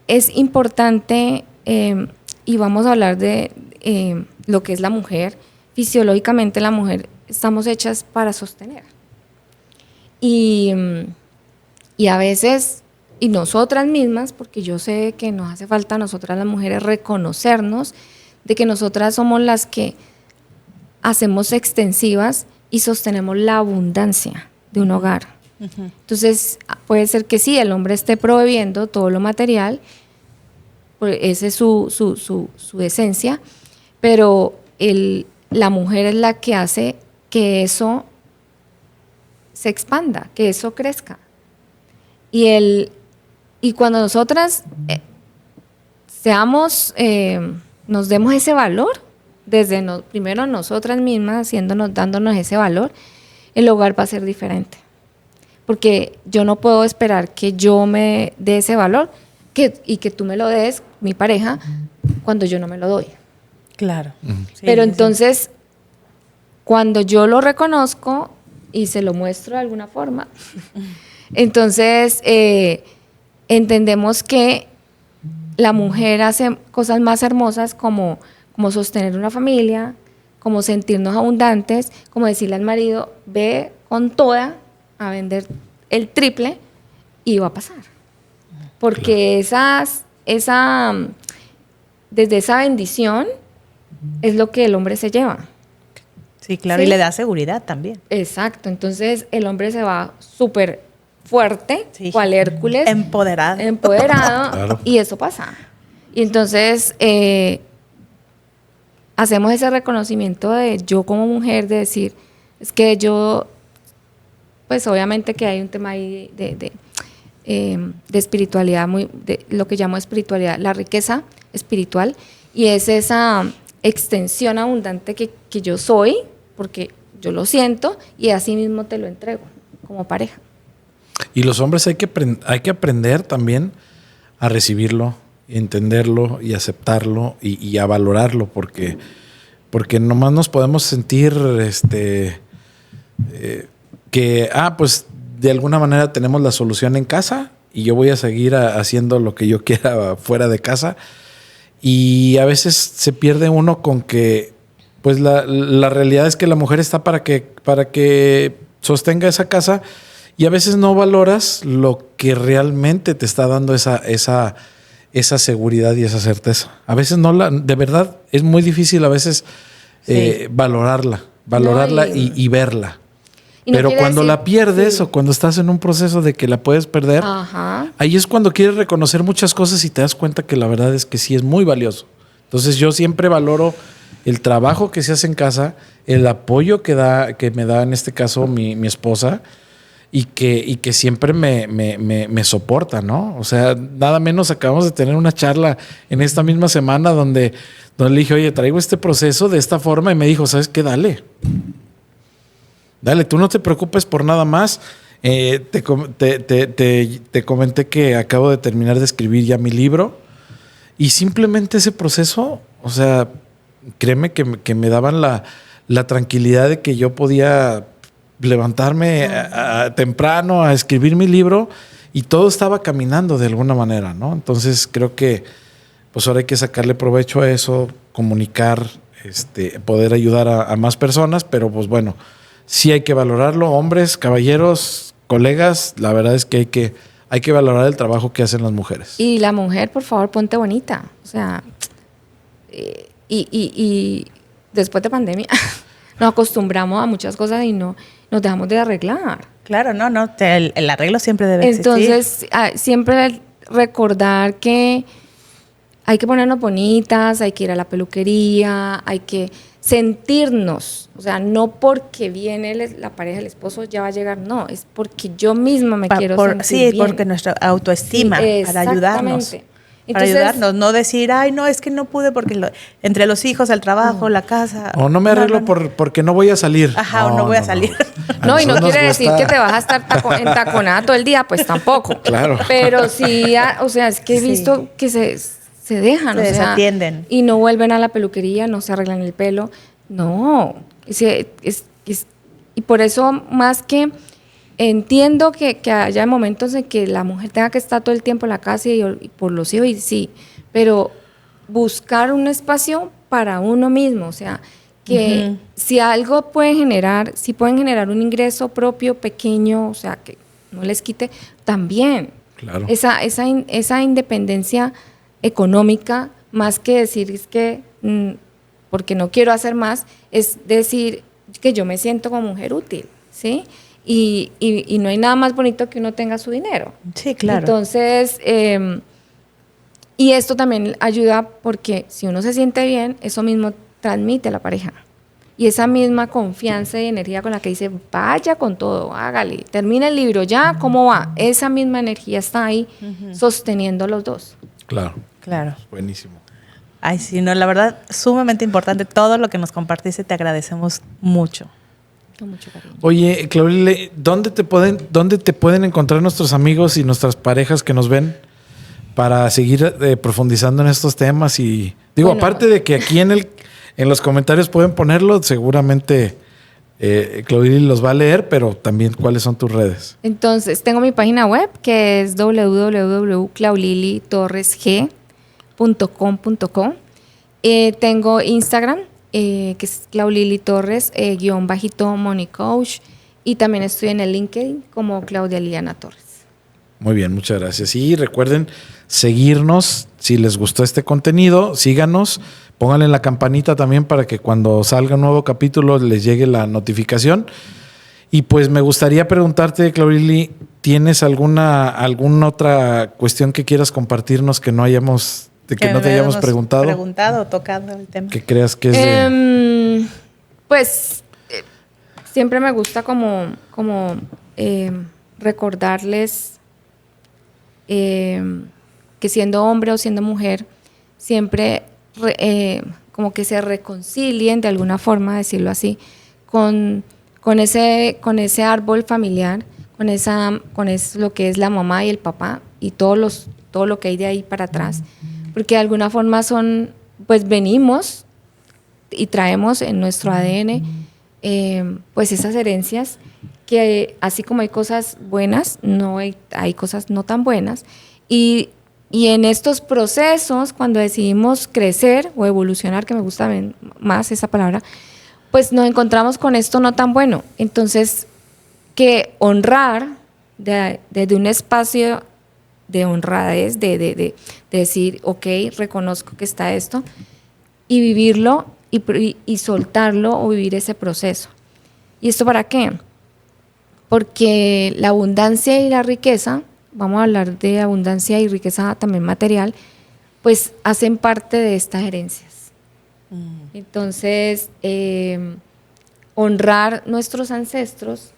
es importante, y vamos a hablar de lo que es la mujer. Fisiológicamente la mujer estamos hechas para sostener. Y a veces, y nosotras mismas, porque yo sé que nos hace falta a nosotras las mujeres reconocernos de que nosotras somos las que hacemos extensivas y sostenemos la abundancia de un hogar. Uh-huh. Entonces, puede ser que sí, el hombre esté proveyendo todo lo material, pues esa es su esencia, pero la mujer es la que hace que eso se expanda, que eso crezca. Y cuando nosotras nos demos ese valor, primero nosotras mismas, dándonos ese valor, el hogar va a ser diferente. Porque yo no puedo esperar que yo me dé ese valor y que tú me lo des, mi pareja, cuando yo no me lo doy. Claro. Sí, pero entonces, cuando yo lo reconozco y se lo muestro de alguna forma, entonces entendemos que la mujer hace cosas más hermosas como sostener una familia, como sentirnos abundantes, como decirle al marido, ve con toda a vender el triple y va a pasar. Porque desde esa bendición es lo que el hombre se lleva. Sí, claro, ¿sí? Y le da seguridad también. Exacto, entonces el hombre se va súper fuerte, sí, cual Hércules. Empoderado, claro. Y eso pasa. Y entonces hacemos ese reconocimiento de yo como mujer, de decir, es que yo, pues obviamente que hay un tema ahí de espiritualidad, de lo que llamo espiritualidad, la riqueza espiritual, y es esa extensión abundante que yo soy, porque yo lo siento, y así mismo te lo entrego como pareja. Y los hombres hay que aprender también a recibirlo entenderlo y aceptarlo y a valorarlo, porque nomás nos podemos sentir que, pues de alguna manera tenemos la solución en casa y yo voy a seguir haciendo lo que yo quiera fuera de casa. Y a veces se pierde uno con que, pues la realidad es que la mujer está para que sostenga esa casa, y a veces no valoras lo que realmente te está dando esa seguridad y esa certeza. A veces de verdad es muy difícil a veces valorarla y verla. Pero cuando la pierdes o cuando estás en un proceso de que la puedes perder, ahí es cuando quieres reconocer muchas cosas y te das cuenta que la verdad es que sí es muy valioso. Entonces yo siempre valoro el trabajo que se hace en casa, el apoyo que me da en este caso mi esposa, y que siempre me soporta, ¿no? O sea, nada menos acabamos de tener una charla en esta misma semana donde le dije, oye, traigo este proceso de esta forma, y me dijo, ¿sabes qué? Dale, tú no te preocupes por nada más. Te comenté que acabo de terminar de escribir ya mi libro, y simplemente ese proceso, o sea, créeme que me daban la tranquilidad de que yo podía levantarme temprano a escribir mi libro, y todo estaba caminando de alguna manera, ¿no? Entonces creo que pues ahora hay que sacarle provecho a eso, comunicar, poder ayudar a más personas, pero pues bueno, sí hay que valorarlo, hombres, caballeros, colegas, la verdad es que hay que valorar el trabajo que hacen las mujeres. Y la mujer, por favor, ponte bonita. O sea, y después de pandemia nos acostumbramos a muchas cosas y no nos dejamos de arreglar. Claro, el arreglo siempre debe existir. Entonces, siempre recordar que hay que ponernos bonitas, hay que ir a la peluquería, hay que sentirnos, o sea, no porque viene la pareja, el esposo ya va a llegar, no, es porque yo misma me quiero sentir bien. Porque nuestra autoestima, para ayudarnos. Entonces, para ayudarnos, no decir, ay, no, es que no pude porque entre los hijos, el trabajo, la casa. O no me arreglo porque no voy a salir. Ajá, o no voy a salir. No, y no quiere decir que te vas a estar entaconada todo el día, pues tampoco. Claro. Pero sí, o sea, es que he visto que se dejan, se desatienden. Y no vuelven a la peluquería, no se arreglan el pelo. No, y por eso más que entiendo que haya momentos en que la mujer tenga que estar todo el tiempo en la casa y por los hijos, y sí, pero buscar un espacio para uno mismo, o sea, que si algo pueden generar un ingreso propio pequeño, o sea, que no les quite, también. Claro. Esa independencia económica, más que decir es que porque no quiero hacer más, es decir que yo me siento como mujer útil, ¿sí? Y no hay nada más bonito que uno tenga su dinero. Sí, claro. Entonces, y esto también ayuda porque si uno se siente bien, eso mismo transmite a la pareja. Y esa misma confianza y energía con la que dice, vaya con todo, hágale, termina el libro, ya, ¿cómo va? Esa misma energía está ahí sosteniendo los dos. Claro. Claro. Buenísimo. Ay, sí, no, la verdad, sumamente importante todo lo que nos compartiste, te agradecemos mucho. Con mucho cariño. Oye, Claudia, ¿dónde te pueden encontrar nuestros amigos y nuestras parejas que nos ven para seguir profundizando en estos temas? Y digo, bueno, aparte de que aquí en los comentarios pueden ponerlo, seguramente Claudia los va a leer, pero también ¿cuáles son tus redes? Entonces, tengo mi página web que es www.claulilitorresg.com.co. Tengo Instagram, que es Claulili Torres, _Money Coach, y también estoy en el LinkedIn como Claudia Liliana Torres. Muy bien, muchas gracias. Y recuerden seguirnos, si les gustó este contenido, síganos, pónganle la campanita también para que cuando salga un nuevo capítulo les llegue la notificación. Y pues me gustaría preguntarte, Claulili, ¿tienes alguna otra cuestión que quieras compartirnos que no te hayamos preguntado? Preguntado o tocado el tema. ¿Qué creas que es pues siempre me gusta como recordarles que siendo hombre o siendo mujer, siempre como que se reconcilien de alguna forma, decirlo así, con ese árbol familiar, con lo que es la mamá y el papá y todo lo que hay de ahí para atrás, porque de alguna forma pues venimos y traemos en nuestro ADN pues esas herencias que así como hay cosas buenas, hay cosas no tan buenas, y en estos procesos, cuando decidimos crecer o evolucionar, que me gusta más esa palabra, pues nos encontramos con esto no tan bueno. Entonces, que honrar desde un espacio de honradez, de decir, ok, reconozco que está esto, y vivirlo y soltarlo o vivir ese proceso. ¿Y esto para qué? Porque la abundancia y la riqueza, vamos a hablar de abundancia y riqueza también material, pues hacen parte de estas herencias. Entonces, honrar nuestros ancestros,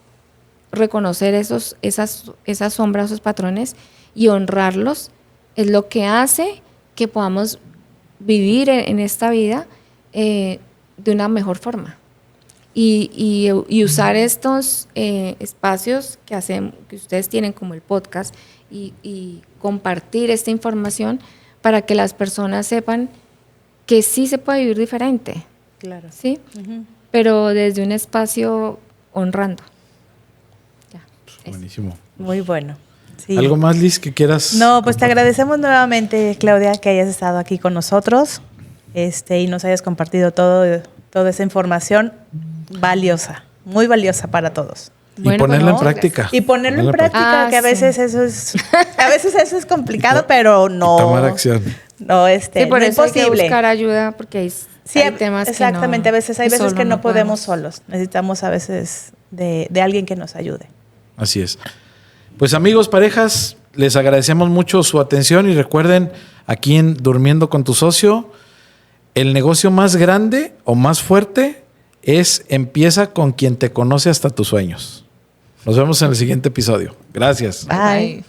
reconocer esas sombras, esos patrones y honrarlos es lo que hace que podamos vivir en esta vida de una mejor forma. Y usar estos espacios que ustedes tienen como el podcast y compartir esta información para que las personas sepan que sí se puede vivir diferente. Claro. ¿Sí? Pero desde un espacio honrando. Buenísimo. Muy bueno. Sí. ¿Algo más, Liz, que quieras? No, pues te agradecemos nuevamente, Claudia, que hayas estado aquí con nosotros y nos hayas compartido toda esa información valiosa, muy valiosa para todos. Y ponerlo en práctica. Y ponerlo en práctica, que a veces eso es complicado, pero no. Tomar acción. No, sí, por no eso es posible. hay que buscar ayuda, porque hay temas exactamente, que no, hay veces que no podemos podemos. solos. Necesitamos a veces de alguien que nos ayude. Así es. Pues amigos, parejas, les agradecemos mucho su atención y recuerden, aquí en Durmiendo con tu socio, el negocio más grande o más fuerte empieza con quien te conoce hasta tus sueños. Nos vemos en el siguiente episodio. Gracias. Bye.